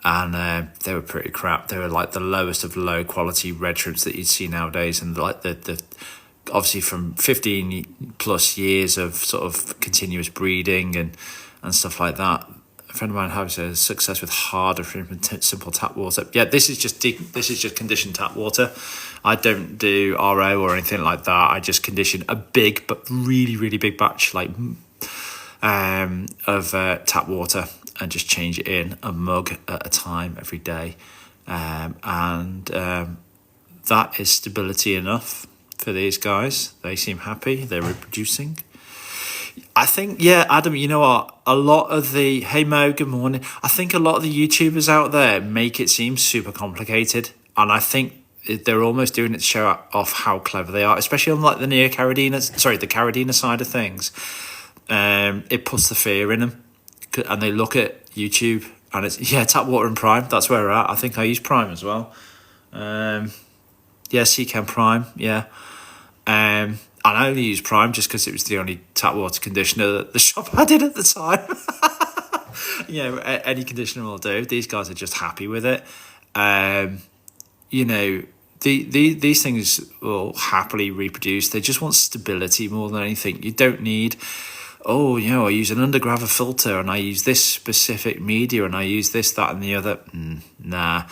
Speaker 1: and they were pretty crap. They were like the lowest of low quality red shrimps that you'd see nowadays, and like the obviously from 15 plus years of sort of continuous breeding and stuff like that. A friend of mine has a success with harder shrimp and simple tap water. Yeah, this is just conditioned tap water. I don't do RO or anything like that. I just condition a big but really, really big batch, like of tap water and just change it in a mug at a time every day. And that is stability enough for these guys. They seem happy. They're reproducing. I think, yeah, Adam, you know what? A lot of the, hey Mo, good morning. I think a lot of the YouTubers out there make it seem super complicated. And I think they're almost doing it to show off how clever they are, especially on like the Caradina side of things. It puts the fear in them. And they look at YouTube and it's, yeah, tap water and Prime. That's where we're at. I think I use Prime as well. Yeah, Shleeeempcast Prime, yeah. I only use Prime just because it was the only tap water conditioner that the shop had in at the time. You know, any conditioner will do. These guys are just happy with it. You know, these things will happily reproduce. They just want stability more than anything. You don't need, oh, you know, I use an undergraver filter and I use this specific media and I use this, that and the other. Nah,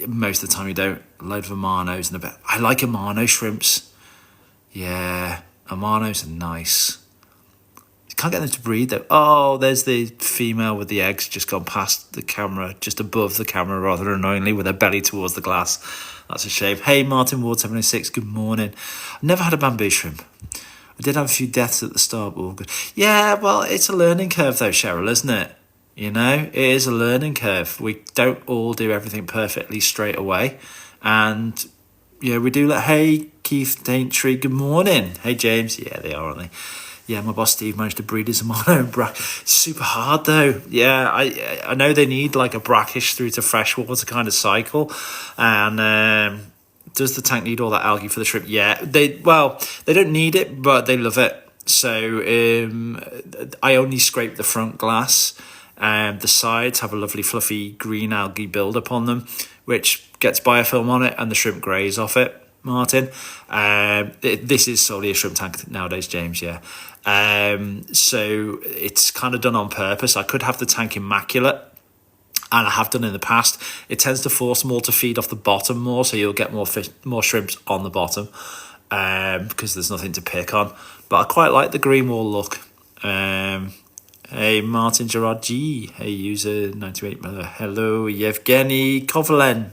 Speaker 1: most of the time you don't. A load of Amanos and a bit. I like Amano shrimps. Yeah, Amanos are nice. You can't get them to breed though. Oh, there's the female with the eggs just gone past the camera, just above the camera rather annoyingly with her belly towards the glass. That's a shame. Hey, Martin Ward 706, good morning. I've never had a bamboo shrimp. I did have a few deaths at the start, but all good. Yeah, well, it's a learning curve though, Cheryl, isn't it? You know, it is a learning curve. We don't all do everything perfectly straight away. And yeah, we do like, hey, Keith Daintree, good morning. Hey, James. Yeah, they are, aren't they? Yeah, my boss Steve managed to breed his Amano and It's super hard though. Yeah, I know they need like a brackish through to freshwater kind of cycle. And does the tank need all that algae for the shrimp? Yeah, they don't need it, but they love it. So I only scrape the front glass. The sides have a lovely fluffy green algae build-up on them, which gets biofilm on it and the shrimp graze off it, Martin. This is solely a shrimp tank nowadays, James, yeah. So it's kind of done on purpose. I could have the tank immaculate, and I have done in the past. It tends to force them all to feed off the bottom more, so you'll get more shrimps on the bottom because there's nothing to pick on. But I quite like the green wall look. Hey, Martin Gerard G. Hey, user 98. Hello, Yevgeny Kovalyen.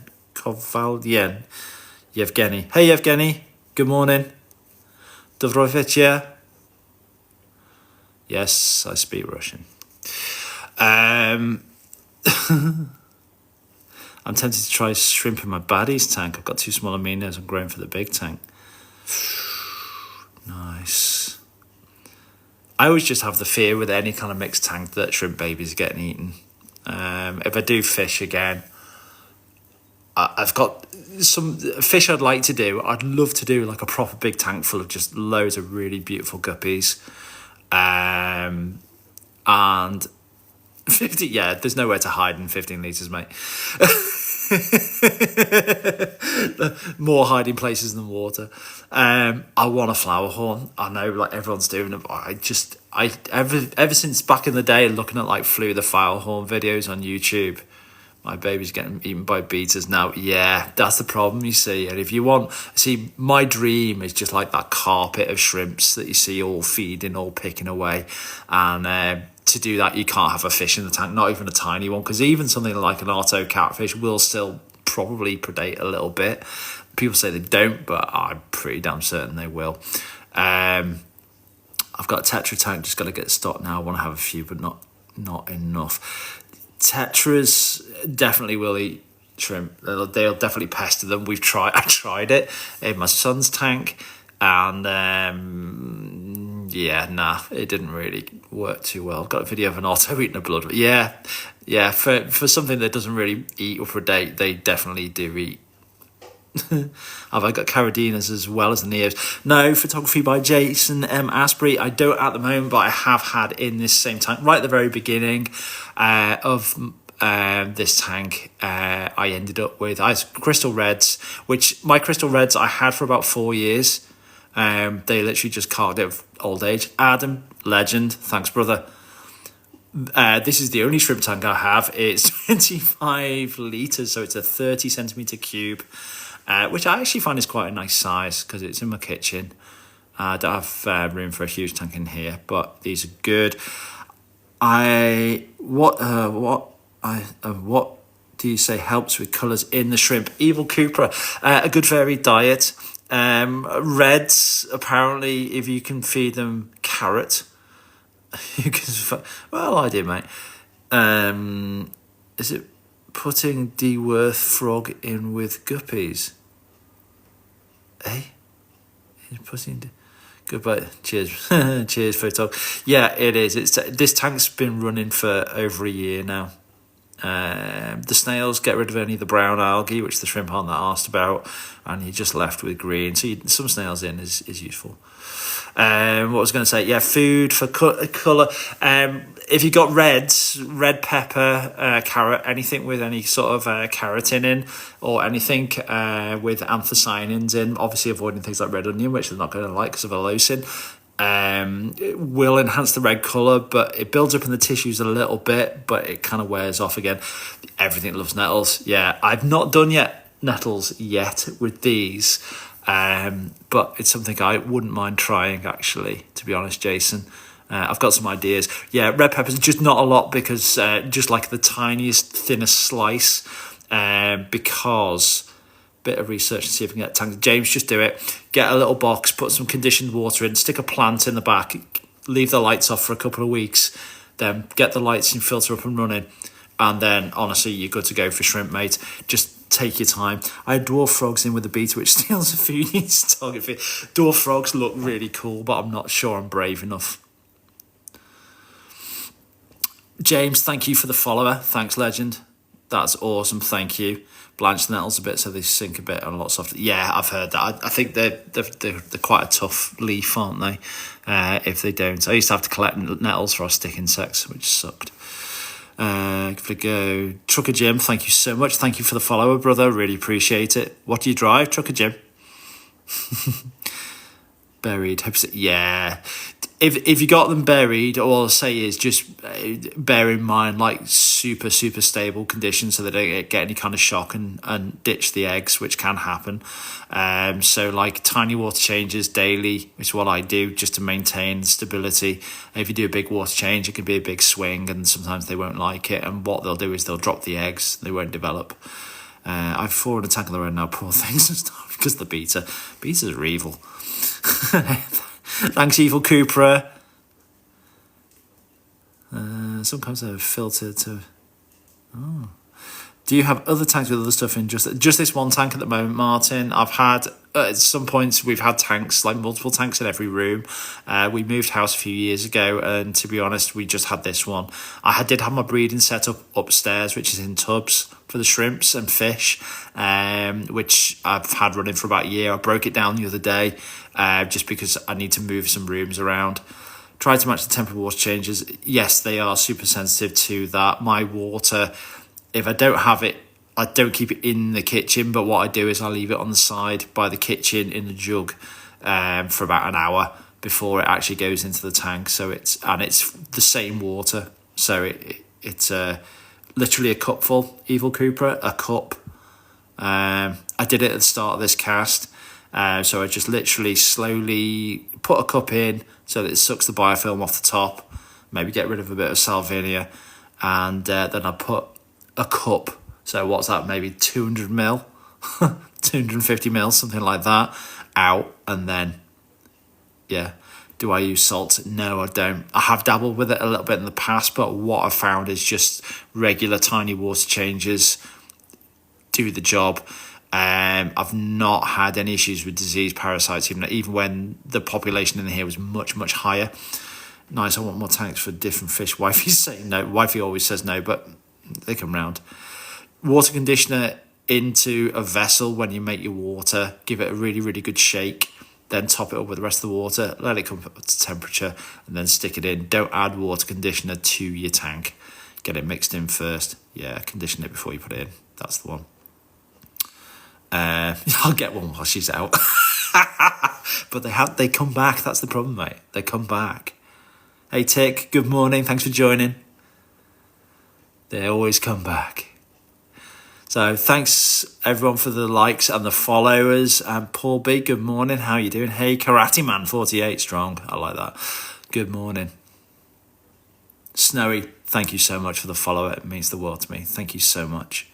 Speaker 1: Yevgeny. Hey, Yevgeny. Good morning. Dobrovecher. Yes, I speak Russian. I'm tempted to try shrimp in my baddie's tank. I've got 2 small aminos. I'm growing for the big tank. Nice. I always just have the fear with any kind of mixed tank that shrimp babies are getting eaten. If I do fish again, I've got some fish I'd like to do. I'd love to do like a proper big tank full of just loads of really beautiful guppies. And 50, yeah, there's nowhere to hide in 15 litres, mate. More hiding places than water. I want a flower horn. I know like everyone's doing it, but ever since back in the day looking at like Flew the Flower Horn videos on YouTube, my baby's getting eaten by beetles now. Yeah, that's the problem, you see. And if you my dream is just like that carpet of shrimps that you see all feeding, all picking away. And to do that, you can't have a fish in the tank, not even a tiny one, because even something like an Arto catfish will still probably predate a little bit. People say they don't, but I'm pretty damn certain they will. I've got a Tetra tank, just got to get stocked now. I want to have a few, but not enough. Tetras definitely will eat shrimp. They'll definitely pester them. I tried it in my son's tank, and it didn't really work too well. I've got a video of an otter eating a blood. Yeah, for something that doesn't really eat or predate, they definitely do eat. Have I got Caradinas as well as the Neos? No, photography by Jason M. Asprey. I don't at the moment, but I have had in this same tank right at the very beginning of this tank. I ended up with crystal reds, which my crystal reds I had for about 4 years. They literally just carved out of old age. Adam, legend. Thanks, brother. This is the only shrimp tank I have. It's 25 litres, so it's a 30 centimetre cube. Which I actually find is quite a nice size because it's in my kitchen. I don't have room for a huge tank in here, but these are good. What do you say helps with colours in the shrimp? Evil Cooper, a good varied diet. Reds, apparently, if you can feed them carrot, you can. Well, I did, mate. Is it putting Deworth frog in with guppies? Eh? Putting. Goodbye. Cheers. Cheers, Photo. Yeah, it is. This tank's been running for over a year now. The snails, get rid of any of the brown algae, which the shrimp aren't that asked about, and you're just left with green. So some snails in is useful. What I was going to say, yeah, food for colour. If you got reds, red pepper, carrot, anything with any sort of keratin in, or anything with anthocyanins in, obviously avoiding things like red onion, which they're not going to like because of allosin. It will enhance the red colour, but it builds up in the tissues a little bit, but it kind of wears off again. Everything loves nettles. Yeah, I've not done nettles yet with these, but it's something I wouldn't mind trying, actually, to be honest, Jason. I've got some ideas. Yeah, red peppers, just not a lot, because just like the tiniest, thinnest slice, because... Bit of research and see if we can get tanks. James, just do it. Get a little box, put some conditioned water in, stick a plant in the back, leave the lights off for a couple of weeks, then get the lights and filter up and running, and then honestly you're good to go for shrimp, mate. Just take your time. I had dwarf frogs in with the beta, which steals the food. Needs to target feed. Dwarf frogs look really cool, but I'm not sure I'm brave enough. James, thank you for the follower. Thanks, legend. That's awesome. Thank you. Blanch the nettles a bit so they sink a bit and a lot softer. Yeah, I've heard that. I think they're quite a tough leaf, aren't they? If they don't. I used to have to collect nettles for our stick insects, which sucked. Give it a go. Trucker Jim, thank you so much. Thank you for the follower, brother. Really appreciate it. What do you drive, Trucker Jim? Buried. Yeah. If you got them buried, all I'll say is just bear in mind like super stable conditions so they don't get any kind of shock and ditch the eggs, which can happen. So like tiny water changes daily is what I do just to maintain stability. If you do a big water change, it can be a big swing, and sometimes they won't like it. And what they'll do is they'll drop the eggs; they won't develop. I've 4 in a tank of their own now, poor things and stuff, because the betas are evil. Thanks, Evil Cooper. Sometimes they're filtered to... Oh. Do you have other tanks with other stuff in? Just this one tank at the moment, Martin? I've had... at some points, we've had tanks, like multiple tanks in every room. We moved house a few years ago, and to be honest, we just had this one. I did have my breeding set up upstairs, which is in tubs for the shrimps and fish, which I've had running for about a year. I broke it down the other day, just because I need to move some rooms around. Try to match the temperature water changes. Yes, they are super sensitive to that. My water, if I don't have it, I don't keep it in the kitchen, but what I do is I leave it on the side by the kitchen in a jug for about an hour before it actually goes into the tank. So it's the same water. So it's literally a cupful, Evil Cooper, a cup. I did it at the start of this cast. So I just literally slowly put a cup in so that it sucks the biofilm off the top, maybe get rid of a bit of salvinia, and then I put a cup, so what's that, maybe 200 mil, 250 mil, something like that, out, and then, yeah. Do I use salt? No, I don't. I have dabbled with it a little bit in the past, but what I've found is just regular tiny water changes do the job. I've not had any issues with disease, parasites, even when the population in here was much higher. Nice, I want more tanks for different fish. Wifey's saying no. Wifey always says no, but they come round. Water conditioner into a vessel when you make your water. Give it a really good shake. Then top it up with the rest of the water. Let it come up to temperature and then stick it in. Don't add water conditioner to your tank. Get it mixed in first. Yeah, condition it before you put it in. That's the one. I'll get one while she's out. But they come back. That's the problem, mate. They come back. Hey, Tick, good morning. Thanks for joining. They always come back. So thanks everyone for the likes and the followers. And Paul B, good morning. How you doing? Hey, Karate Man 48 strong. I like that. Good morning. Snowy, thank you so much for the follow. It means the world to me. Thank you so much.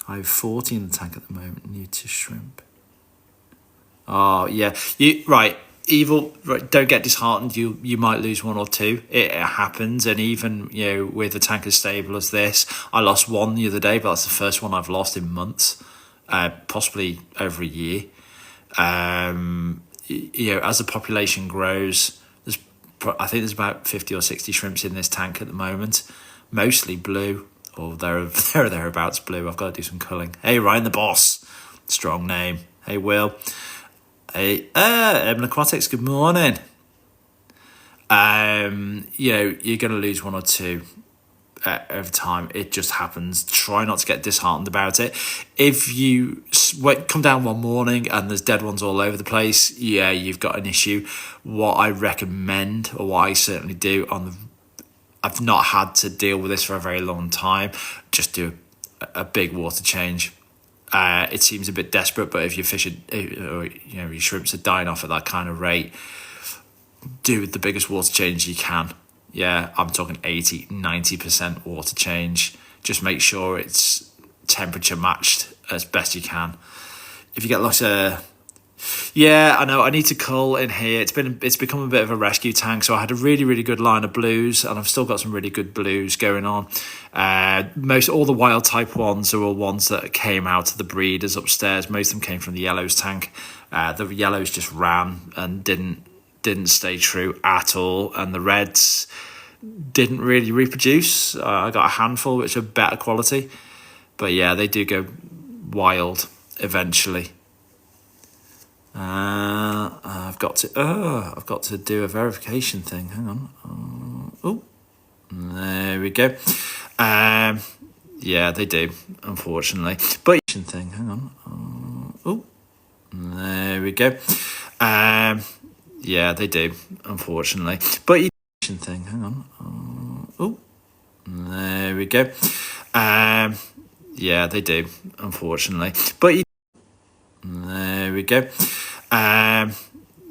Speaker 1: I have 40 in the tank at the moment. New to shrimp. Oh yeah, right. Evil, right, don't get disheartened. You might lose one or two. It happens, and even with a tank as stable as this, I lost one the other day, but that's the first one I've lost in months, possibly over a year. As the population grows, I think there's about 50 or 60 shrimps in this tank at the moment, mostly blue, or thereabouts blue. I've got to do some culling. Hey Ryan the boss, strong name. Hey Will. Hey, Aquatics, good morning. You're going to lose one or two over time. It just happens. Try not to get disheartened about it. If you come down one morning and there's dead ones all over the place, yeah, you've got an issue. What I recommend, or what I certainly do I've not had to deal with this for a very long time, just do a big water change. It seems a bit desperate, but if your fish your shrimps are dying off at that kind of rate, do the biggest water change you can. Yeah, I'm talking 80-90% water change. Just make sure it's temperature matched as best you can. If you get lots of yeah, I know. I need to cull in here. It's become a bit of a rescue tank. So I had a really, really good line of blues, and I've still got some really good blues going on. All the wild type ones are all ones that came out of the breeders upstairs. Most of them came from the yellows tank. The yellows just ran and didn't stay true at all, and the reds didn't really reproduce. I got a handful which are better quality, but yeah, they do go wild eventually. I've got to do a verification thing. Hang on. There we go. Yeah, they do, unfortunately. But thing. Hang on. There we go. Yeah, they do, unfortunately. But thing. Hang on. There we go. Yeah, they do, unfortunately. But there we go.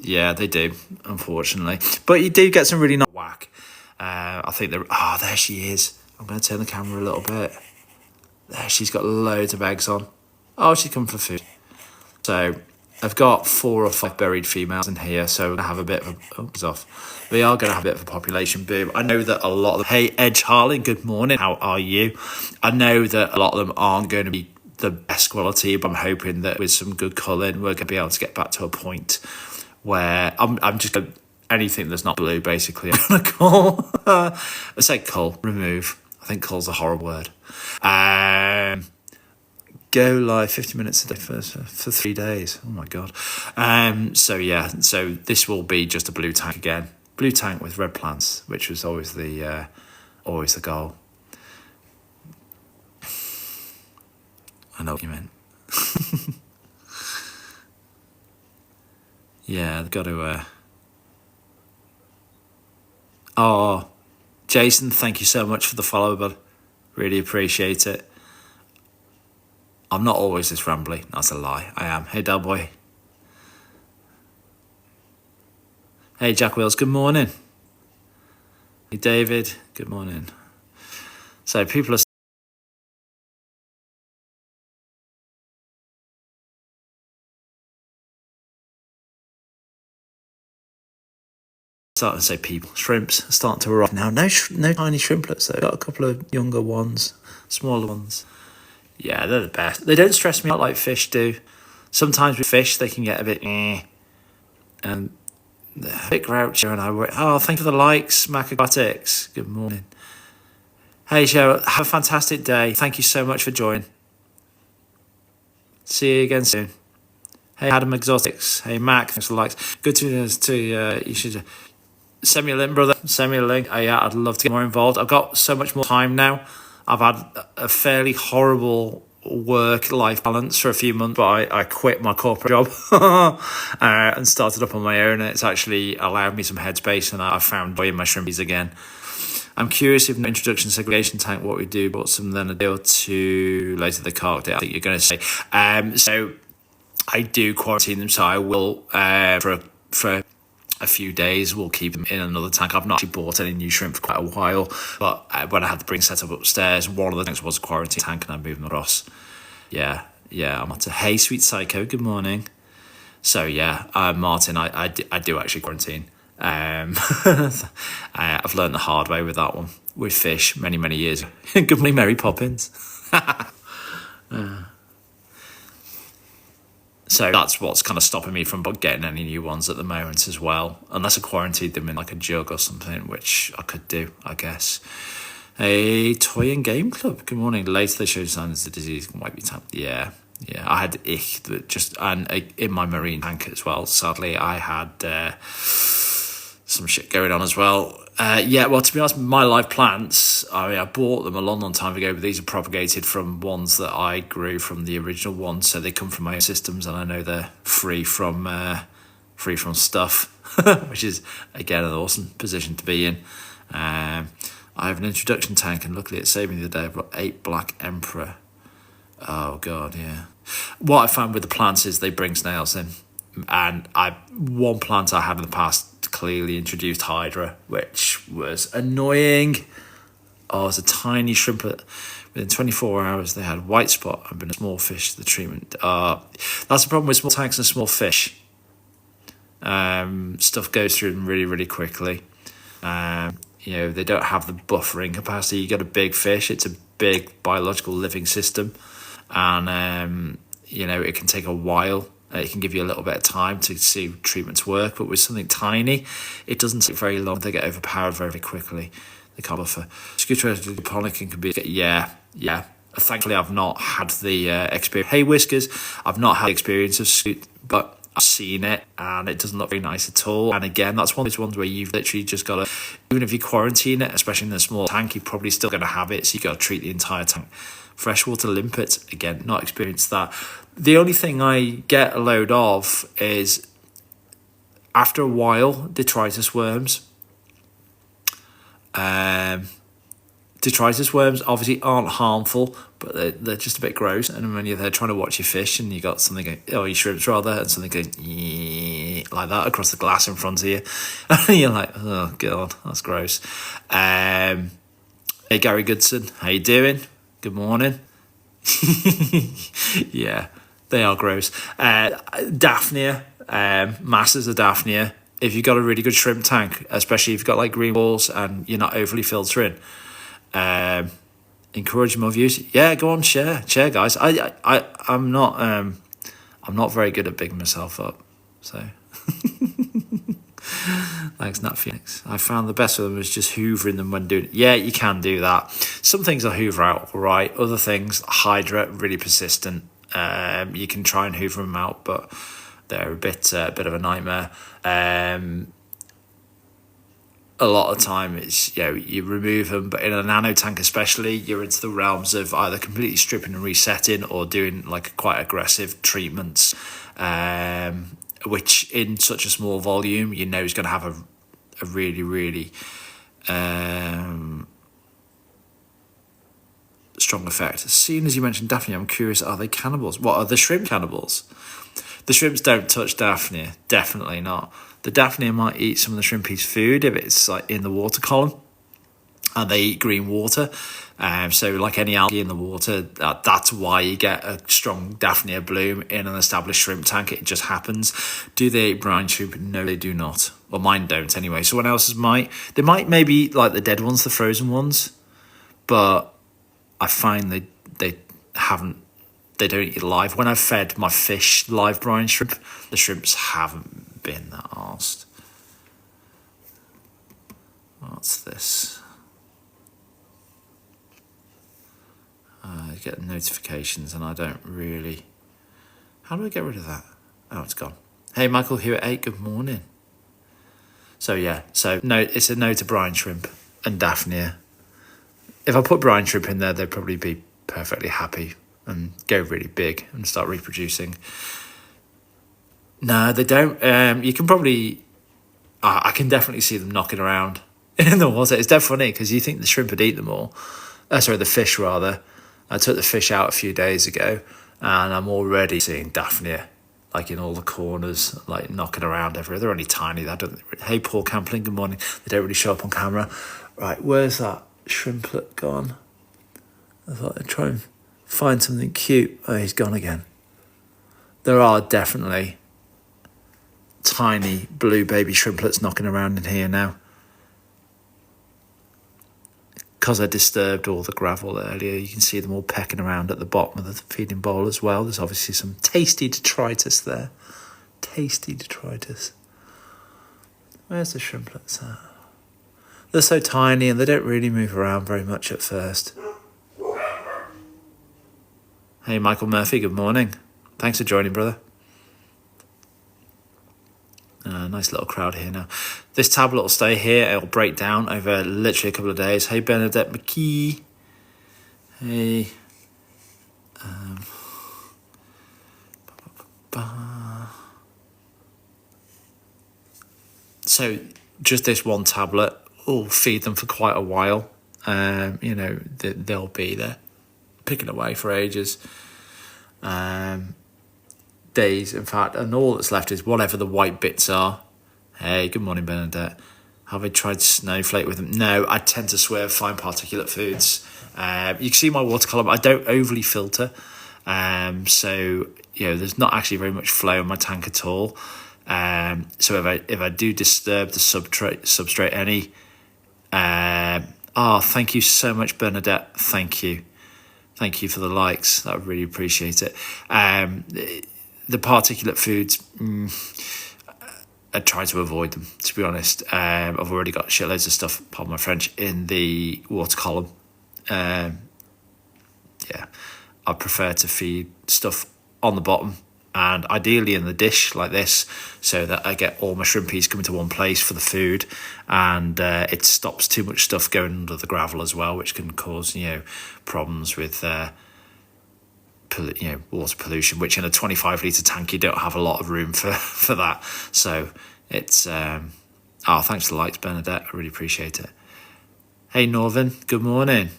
Speaker 1: Yeah, they do, unfortunately. But you do get some really nice whack. I think there she is. I'm going to turn the camera a little bit. There, she's got loads of eggs on. Oh, she's coming for food. So I've got 4 or 5 buried females in here, so we're going to have a bit of We are going to have a bit of a population boom. I know that a lot of them... Hey, Edge Harlan, good morning. How are you? I know that a lot of them aren't going to be the best quality, but I'm hoping that with some good culling, we're going to be able to get back to a point where I'm just going to... Anything that's not blue, basically, I'm going to cull. I say cull, remove. I think cull's a horrible word. Go live 50 minutes a day for 3 days. Oh my god. So this will be just a blue tank again. Blue tank with red plants, which was always the goal. I know what you meant. Yeah, I've got to... Oh, Jason, thank you so much for the follow, bud. Really appreciate it. I'm not always this rambly. That's a lie. I am. Hey, Del Boy. Hey, Jack Wills. Good morning. Hey, David. Good morning. So people are... starting to say people. Shrimps are starting to arrive now. No tiny shrimplets though. Got a couple of younger ones, smaller ones. Yeah, they're the best. They don't stress me out like fish do. Sometimes with fish they can get a bit and a bit grouchy, and I worry. Oh, thank you for the likes, Mac Aquatics. Good morning. Hey Cheryl, have a fantastic day. Thank you so much for joining. See you again soon. Hey Adam Exotics. Hey Mac, thanks for the likes. Good to you should send me a link, brother. Send me a link. Yeah, I'd love to get more involved. I've got so much more time now. I've had a fairly horrible work-life balance for a few months, but I quit my corporate job and started up on my own. And it's actually allowed me some headspace, and I've found joy in my shrimpies again. I'm curious if no introduction segregation tank, what we do, but some then a day or two later they carked it. I think you're going to say. So I do quarantine them, so I will for a few days. We'll keep them in another tank. I've not actually bought any new shrimp for quite a while, but when I had the bring set up upstairs, one of the tanks was a quarantine tank, and I moved them across. Yeah, I'm on to Hey Sweet Psycho. Good morning. So yeah, Martin, I do actually quarantine. I've learned the hard way with that one with fish many years ago. Good morning, Mary Poppins. So that's what's kind of stopping me from getting any new ones at the moment as well, unless I quarantined them in like a jug or something, which I could do, I guess. A toy and game club. Good morning. Later they showed signs of the disease might be tapped. Yeah. I had ich that and in my marine tank as well. Sadly, I had some shit going on as well. Well, to be honest, my live plants, I bought them a long time ago, but these are propagated from ones that I grew from the original ones, so they come from my own systems, and I know they're free from stuff, which is, again, an awesome position to be in. I have an introduction tank, and luckily it saved me the day. I've got 8 Black Emperor. Oh, God, yeah. What I found with the plants is they bring snails in, and one plant I had in the past clearly introduced Hydra, which was annoying. Oh, it was a tiny shrimp. Within 24 hours, they had white spot and been a small fish. The treatment. That's the problem with small tanks and small fish. Stuff goes through them really quickly. They don't have the buffering capacity. You get a big fish. It's a big biological living system, and it can take a while. It can give you a little bit of time to see treatments work, but with something tiny, it doesn't take very long. They get overpowered very quickly. They can't buffer. Scooter Ponicking can be... Yeah. Thankfully, I've not had the experience. Hey, Whiskers, I've not had the experience of Scoot, but I've seen it, and it doesn't look very nice at all. And again, that's one of those ones where you've literally just got to... Even if you quarantine it, especially in a small tank, you're probably still going to have it, so you've got to treat the entire tank. Freshwater limpet, again, not experienced that. The only thing I get a load of is, after a while, detritus worms. Detritus worms obviously aren't harmful, but they're just a bit gross. And when you're there trying to watch your fish and you got something going, your shrimps rather, and something going like that across the glass in front of you, and you're like, oh God, that's gross. Hey, Gary Goodson, how you doing? Good morning. Yeah, they are gross. Daphnia, masses of Daphnia. If you've got a really good shrimp tank, especially if you've got like green walls and you're not overly filtering, encourage more views. Yeah, go on, share, guys. I'm not very good at bigging myself up, so. Thanks, Nat Phoenix. I found the best of them was just hoovering them when doing it. Yeah, you can do that. Some things I hoover out all right. Other things, Hydra, really persistent. You can try and hoover them out, but they're a bit of a nightmare. A lot of time it's you remove them, but in a nano tank especially, you're into the realms of either completely stripping and resetting or doing like quite aggressive treatments. Which in such a small volume, is going to have a really strong effect. As soon as you mentioned Daphnia, I'm curious, are they cannibals? What are the shrimp cannibals? The shrimps don't touch Daphnia, definitely not. The Daphnia might eat some of the shrimpies' food if it's like in the water column, and they eat green water. So like any algae in the water, that's why you get a strong Daphnia bloom in an established shrimp tank. It just happens. Do they eat brine shrimp? No, they do not. Well, mine don't anyway. Someone else's might. They might maybe eat like the dead ones, the frozen ones. But I find they don't eat live. When I've fed my fish live brine shrimp, the shrimps haven't been that arsed. What's this? I get notifications and I don't really... How do I get rid of that? Oh, it's gone. Hey, Michael here at 8. Good morning. So, no, it's a no to brine shrimp and Daphnia. If I put brine shrimp in there, they'd probably be perfectly happy and go really big and start reproducing. No, they don't. You can probably... I can definitely see them knocking around in the water. It's dead funny because you think the shrimp would eat them all. The fish rather. I took the fish out a few days ago, and I'm already seeing Daphnia, like in all the corners, like knocking around everywhere. They're only tiny. Hey, Paul Campling, good morning. They don't really show up on camera. Right, where's that shrimplet gone? I thought I'd try and find something cute. Oh, he's gone again. There are definitely tiny blue baby shrimplets knocking around in here now. Because I disturbed all the gravel earlier, you can see them all pecking around at the bottom of the feeding bowl as well. There's obviously some tasty detritus there. Tasty detritus. Where's the shrimplets at? They're so tiny and they don't really move around very much at first. Hey, Michael Murphy, good morning. Thanks for joining, brother. Nice little crowd here now. This tablet will stay here. It'll break down over literally a couple of days. Hey, Bernadette McKee. Hey. So just this one tablet will feed them for quite a while. They'll be there picking away for ages. Days, in fact, and all that's left is whatever the white bits are. Hey, good morning, Bernadette. Have I tried snowflake with them? No, I tend to swerve fine particulate foods. You can see my water column. I don't overly filter, so there's not actually very much flow in my tank at all. So if I do disturb the substrate any, thank you so much, Bernadette. Thank you for the likes. I really appreciate it. The particulate foods, I try to avoid them, to be honest. I've already got shitloads of stuff, pardon my French, in the water column. I prefer to feed stuff on the bottom and ideally in the dish like this, so that I get all my shrimpies coming to one place for the food, and it stops too much stuff going under the gravel as well, which can cause problems with water pollution, which in a 25 litre tank you don't have a lot of room for that. So it's thanks for the likes, Bernadette. I really appreciate it. Hey, Northern, good morning.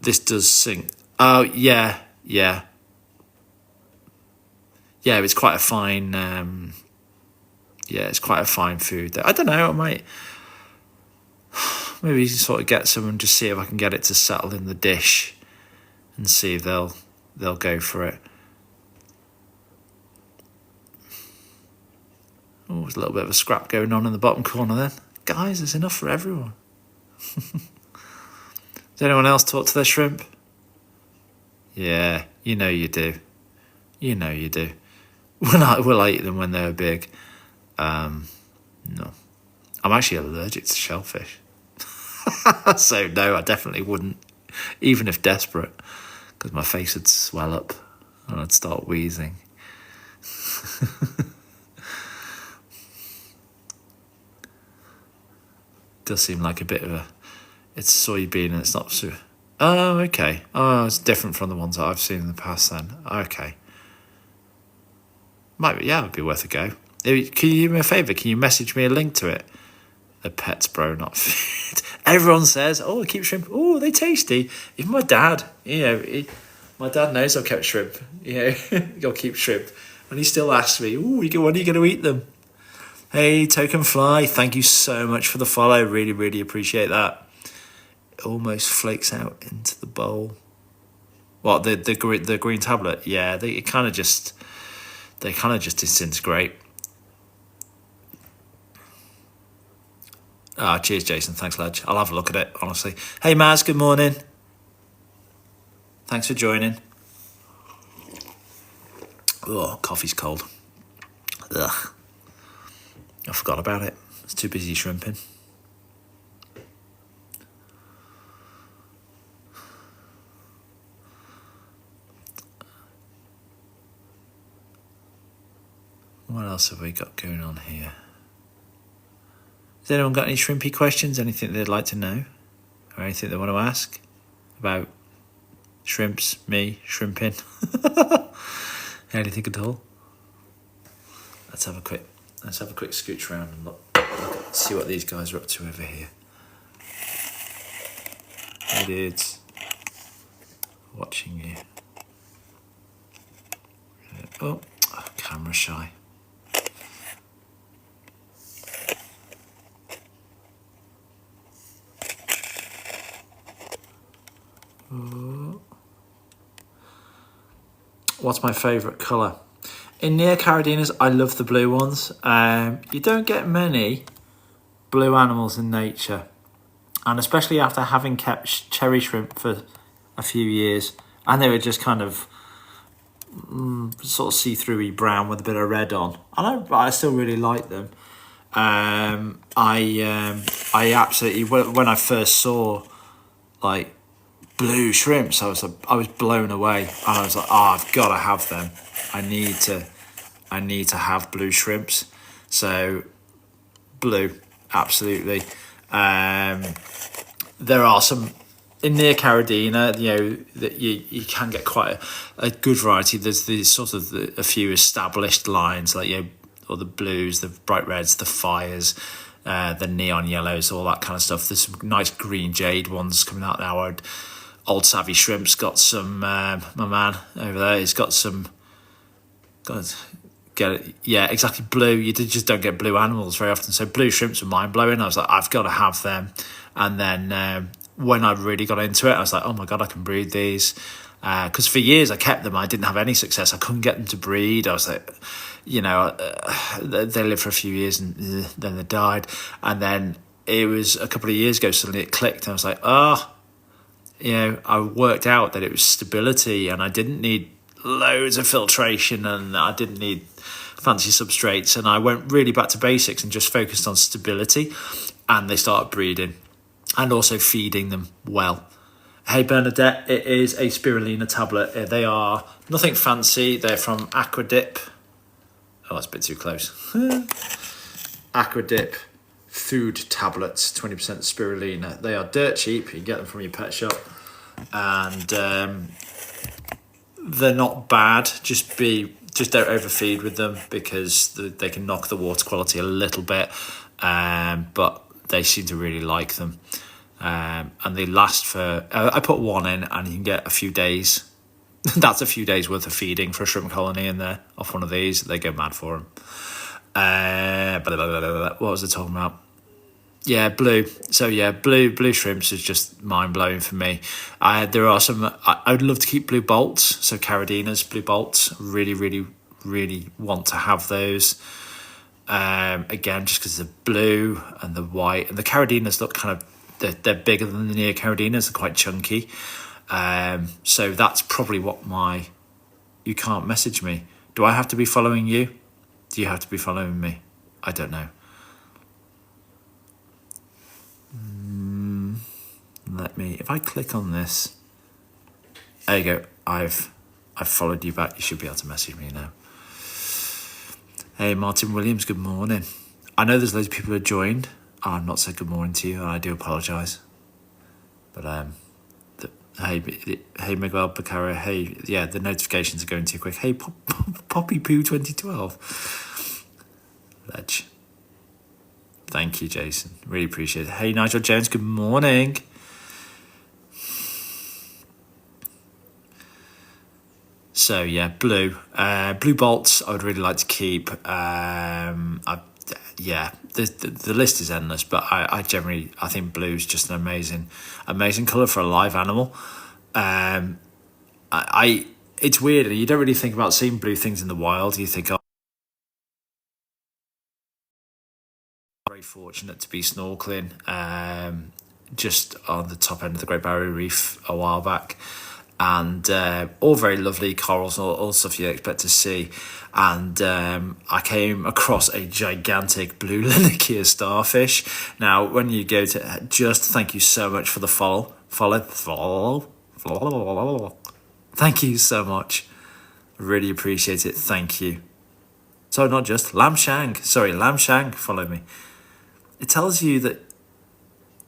Speaker 1: This does sink. Oh yeah, it's quite a fine it's quite a fine food. I don't know, I might maybe sort of get some and just see if I can get it to settle in the dish and see if they'll go for it. Oh, there's a little bit of a scrap going on in the bottom corner then. Guys, there's enough for everyone. Does anyone else talk to their shrimp? Yeah, you do. Will I eat them when they're big? No. I'm actually allergic to shellfish. So no, I definitely wouldn't, even if desperate, because my face would swell up and I'd start wheezing. Does seem like a bit of it's soybean and it's not so. Oh, okay. Oh, it's different from the ones that I've seen in the past then. Okay. It'd be worth a go. Can you do me a favour? Can you message me a link to it? The pets, bro, not food. Everyone says, "Oh, keep shrimp. Oh, they tasty." Even my dad, my dad knows I've kept shrimp. You'll keep shrimp, and he still asks me, "Oh, when are you going to eat them?" Hey, Token Fly, thank you so much for the follow. Really, really appreciate that. It almost flakes out into the bowl. What, the green tablet? Yeah, they kind of just disintegrate. Cheers, Jason. Thanks, Ledge. I'll have a look at it, honestly. Hey, Maz, good morning. Thanks for joining. Oh, coffee's cold. Ugh. I forgot about it. I was too busy shrimping. What else have we got going on here? Has anyone got any shrimpy questions? Anything they'd like to know? Or anything they want to ask about shrimps, me, shrimping? Anything at all? Let's have a quick scooch around and look Let's see what these guys are up to over here. Hey dudes, watching you. Oh, camera shy. Oh. What's my favourite colour? In neocardinas, I love the blue ones. You don't get many blue animals in nature. And especially after having kept cherry shrimp for a few years, and they were just kind of sort of see-through-y brown with a bit of red on. I still really like them. I absolutely, when I first saw like blue shrimps, I was blown away, and I was like, oh, I've got to have them. I need to have blue shrimps. So blue, absolutely. There are some in near Caradina, that you can get quite a good variety. There's these sort of a few established lines, like or the blues, the bright reds, the fires, the neon yellows, all that kind of stuff. There's some nice green jade ones coming out now. Old Savvy Shrimp's got some. My man over there, he's got some. Get it? Yeah, exactly. Blue. You just don't get blue animals very often. So blue shrimps were mind blowing. I was like, I've got to have them. And then when I really got into it, I was like, oh my god, I can breed these. Because for years I kept them, I didn't have any success. I couldn't get them to breed. I was like, they lived for a few years and then they died. And then it was a couple of years ago, suddenly it clicked, and I was like, I worked out that it was stability, and I didn't need loads of filtration, and I didn't need fancy substrates, and I went really back to basics and just focused on stability, and they started breeding and also feeding them well. Hey Bernadette, it is a spirulina tablet. They are nothing fancy. They're from Aquadip. Oh, that's a bit too close. Aquadip food tablets, 20% spirulina. They are dirt cheap. You can get them from your pet shop, and they're not bad. Just don't overfeed with them, because they can knock the water quality a little bit, but they seem to really like them, and they last for I put one in and you can get a few days. That's a few days worth of feeding for a shrimp colony in there off one of these. They go mad for them. What was I talking about? Yeah, blue. So yeah, blue shrimps is just mind blowing for me. There are some. I would love to keep blue bolts. So Caradinas, blue bolts. Really, really, really want to have those. Again, just because the blue and the white and the Caradinas look kind of they're bigger than the near Caradinas. They're quite chunky. So that's probably what my. You can't message me. Do I have to be following you? Do you have to be following me? I don't know. Let me. If I click on this, there you go. I've followed you back. You should be able to message me now. Hey Martin Williams, good morning. I know there's loads of people who have joined. I've not said good morning to you, and I do apologise. But hey Miguel Bacara. Hey, yeah, the notifications are going too quick. Hey Poppy Poo 2012. Ledge. Thank you, Jason. Really appreciate it. Hey Nigel Jones, good morning. So yeah, blue bolts I would really like to keep. The list is endless, but I think blue is just an amazing colour for a live animal. It's weird, you don't really think about seeing blue things in the wild. You think, very fortunate to be snorkeling just on the top end of the Great Barrier Reef a while back. And all very lovely corals, all stuff you expect to see. And I came across a gigantic blue Linikia starfish. Now, when you go to just thank you so much for the follow. Thank you so much. Really appreciate it. Thank you. So not just Lam Shang. Sorry, Lam Shang followed me. It tells you that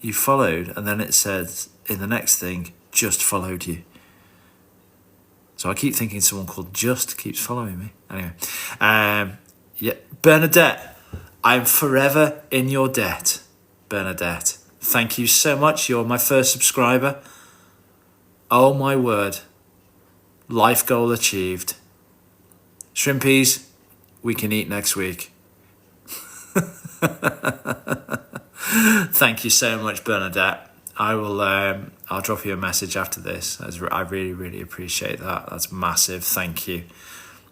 Speaker 1: you followed, and then it says in the next thing, just followed you. So I keep thinking someone called Just keeps following me. Anyway, yeah, Bernadette, I'm forever in your debt, Bernadette. Thank you so much. You're my first subscriber. Oh my word. Life goal achieved. Shrimpies, we can eat next week. Thank you so much, Bernadette. I'll drop you a message after this. I really, really appreciate that. That's massive. Thank you.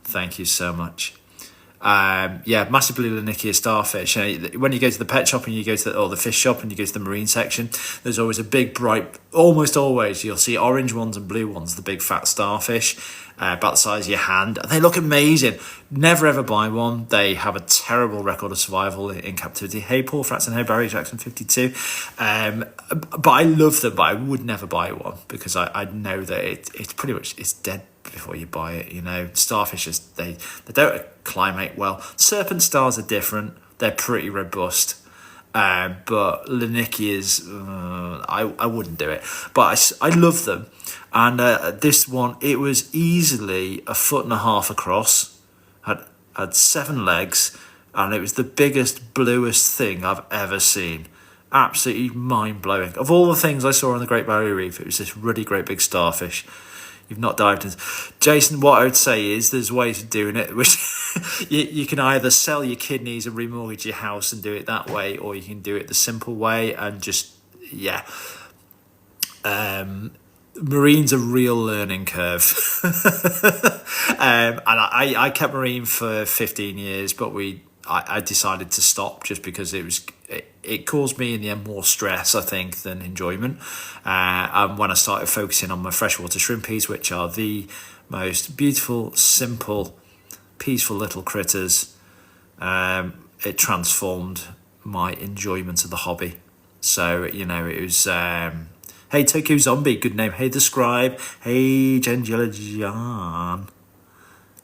Speaker 1: Thank you so much. Massive blue Lanikia starfish. When you go to the pet shop and you go to the fish shop and you go to the marine section, there's always a big bright, almost always you'll see orange ones and blue ones, the big fat starfish, about the size of your hand. They look amazing. Never ever buy one. They have a terrible record of survival in captivity. Hey Paul Fratson, hey Barry Jackson 52. But I love them, but I would never buy one because I know that it's pretty much, it's dead before you buy it. Starfish they don't acclimate well. Serpent stars are different. They're pretty robust. But Lanikias, I wouldn't do it. But I love them. And this one, it was easily 1.5 foot across. Had 7 legs. And it was the biggest, bluest thing I've ever seen. Absolutely mind-blowing. Of all the things I saw on the Great Barrier Reef, it was this really great big starfish. You've not dived in. Jason, what I would say is there's ways of doing it, which you can either sell your kidneys and remortgage your house and do it that way, or you can do it the simple way and just, marine's a real learning curve. And I kept marine for 15 years, but I decided to stop just because it caused me in the end more stress, I think, than enjoyment. And when I started focusing on my freshwater shrimpies, which are the most beautiful, simple, peaceful little critters, it transformed my enjoyment of the hobby. So, it was... hey, Tokyo Zombie, good name. Hey, The Scribe. Hey, Jangela Jan.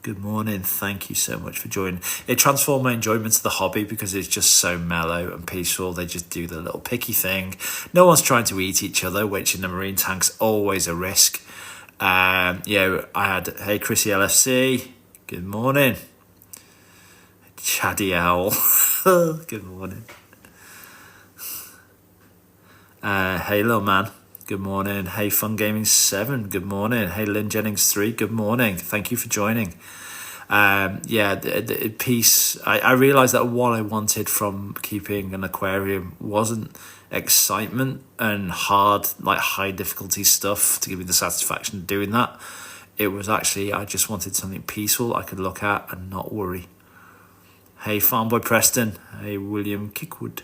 Speaker 1: Good morning. Thank you so much for joining. It transformed my enjoyment of the hobby because it's just so mellow and peaceful. They just do the little picky thing. No one's trying to eat each other, which in the marine tank's always a risk. I had, hey, Chrissy LFC. Good morning. Chaddy Owl. Good morning. Hey, little man. Good morning. Hey, Fun Gaming 7. Good morning. Hey, Lynn Jennings 3. Good morning. Thank you for joining. The piece. I realised that what I wanted from keeping an aquarium wasn't excitement and hard, high difficulty stuff to give me the satisfaction of doing that. It was actually, I just wanted something peaceful I could look at and not worry. Hey, Farmboy Preston. Hey, William Kickwood.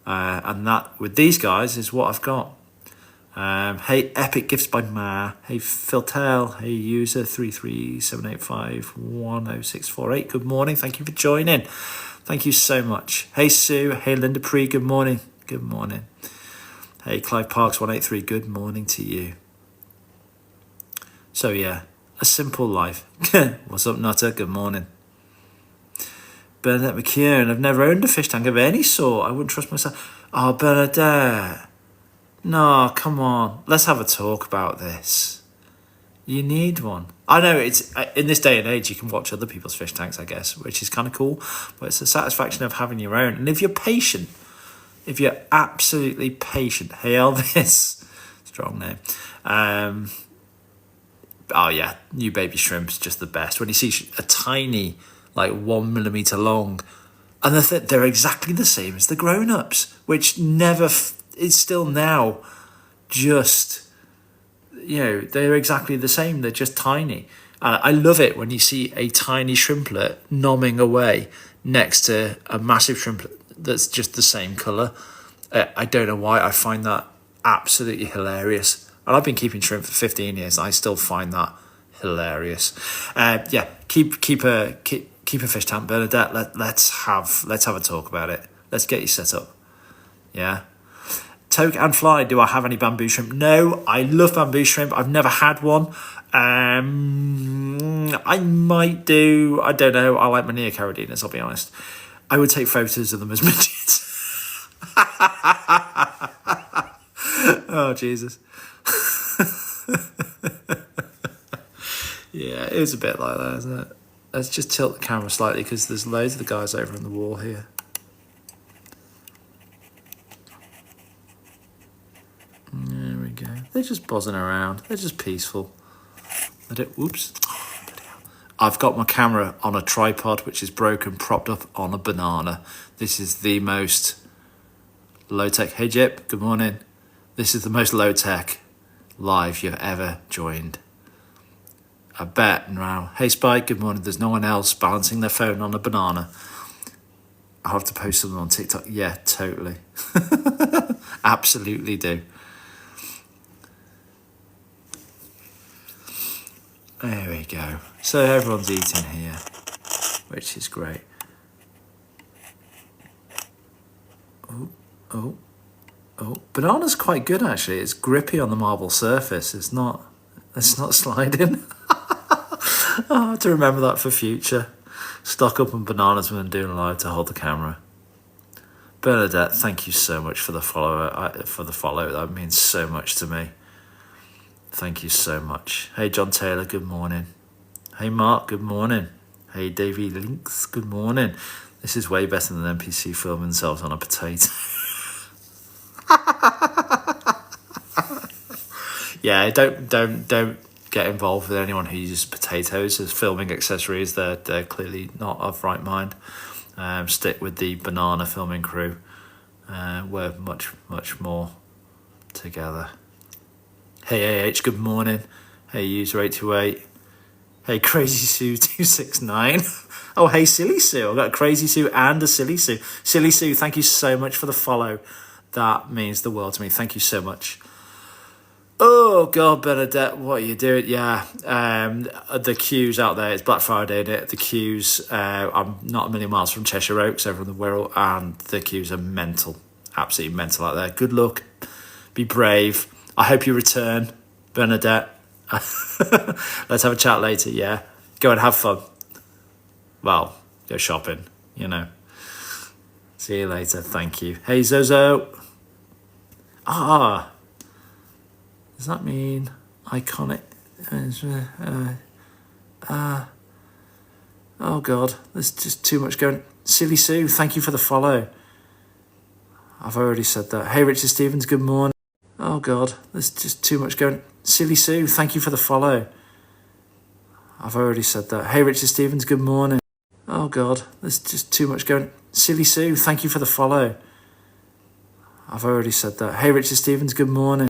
Speaker 1: And that, with these guys, is what I've got. Hey, Epic Gifts by Ma. Hey, Philtel. Hey, user 337851068. Good morning. Thank you for joining. Thank you so much. Hey, Sue. Hey, Linda Pre. Good morning. Good morning. Hey, Clive Parks 183. Good morning to you. So a simple life. What's up, Nutter? Good morning. Bernadette McKeown. I've never owned a fish tank of any sort. I wouldn't trust myself. Oh, Bernadette. No, come on. Let's have a talk about this. You need one. I know it's in this day and age you can watch other people's fish tanks, I guess, which is kind of cool. But it's the satisfaction of having your own. And if you're patient, if you're absolutely patient, hey Elvis, strong name. New baby shrimp's just the best. When you see a tiny, 1 millimeter long, and they're exactly the same as the grown-ups, which never. It's still now just, they're exactly the same. They're just tiny. I love it when you see a tiny shrimplet nomming away next to a massive shrimplet that's just the same colour. I don't know why. I find that absolutely hilarious. And I've been keeping shrimp for 15 years. And I still find that hilarious. Keep a fish tank, Bernadette. Let's have a talk about it. Let's get you set up. Yeah. Toke and Fly, do I have any bamboo shrimp? No, I love bamboo shrimp. I've never had one. I might do. I don't know. I like my neocaradinas, I'll be honest. I would take photos of them as midgets. Oh, Jesus. Yeah, it is a bit like that, isn't it? let's just tilt the camera slightly because there's loads of the guys over on the wall here. There we go. They're just buzzing around. They're just peaceful. I don't. Whoops. I've got my camera on a tripod which is broken, propped up on a banana. This is the most low-tech. Hey Jip, good morning. This is the most low-tech live you've ever joined. I bet now. Hey Spike, good morning. There's no one else balancing their phone on a banana. I'll have to post something on TikTok. Yeah, totally. Absolutely do. There we go. So everyone's eating here, which is great. Oh. Banana's quite good actually. It's grippy on the marble surface. It's not sliding. I have to remember that for future. Stock up on bananas when I'm doing live to hold the camera. Bernadette, thank you so much for the follow. That means so much to me. Thank you so much. Hey John Taylor, good morning. Hey Mark, good morning. Hey Davey Links, good morning. This is way better than NPC filming themselves on a potato. Yeah, don't get involved with anyone who uses potatoes as filming accessories. They're clearly not of right mind. Stick with the banana filming crew. We're much more together. Hey AH, good morning. Hey user 828. Hey Crazy Sue 269. Oh hey Silly Sue. I've got a Crazy Sue and a Silly Sue. Silly Sue, thank you so much for the follow. That means the world to me. Thank you so much. Oh God, Bernadette, what are you doing? Yeah, the queues out there. It's Black Friday, isn't it? The queues. I'm not a million miles from Cheshire Oaks, over in the Wirral, and the queues are mental, absolutely mental out there. Good luck. Be brave. I hope you return, Bernadette. Let's have a chat later. Yeah, go and have fun. Well, go shopping. You know. See you later. Thank you. Hey Zozo. Does that mean iconic? Oh God, there's just too much going. Silly Sue, thank you for the follow. I've already said that. Hey Richard Stevens, good morning. Oh God, there's just too much going. Silly Sue, thank you for the follow. I've already said that. Hey Richard Stevens, good morning. Oh God, there's just too much going. Silly Sue, thank you for the follow. I've already said that. Hey Richard Stevens, good morning.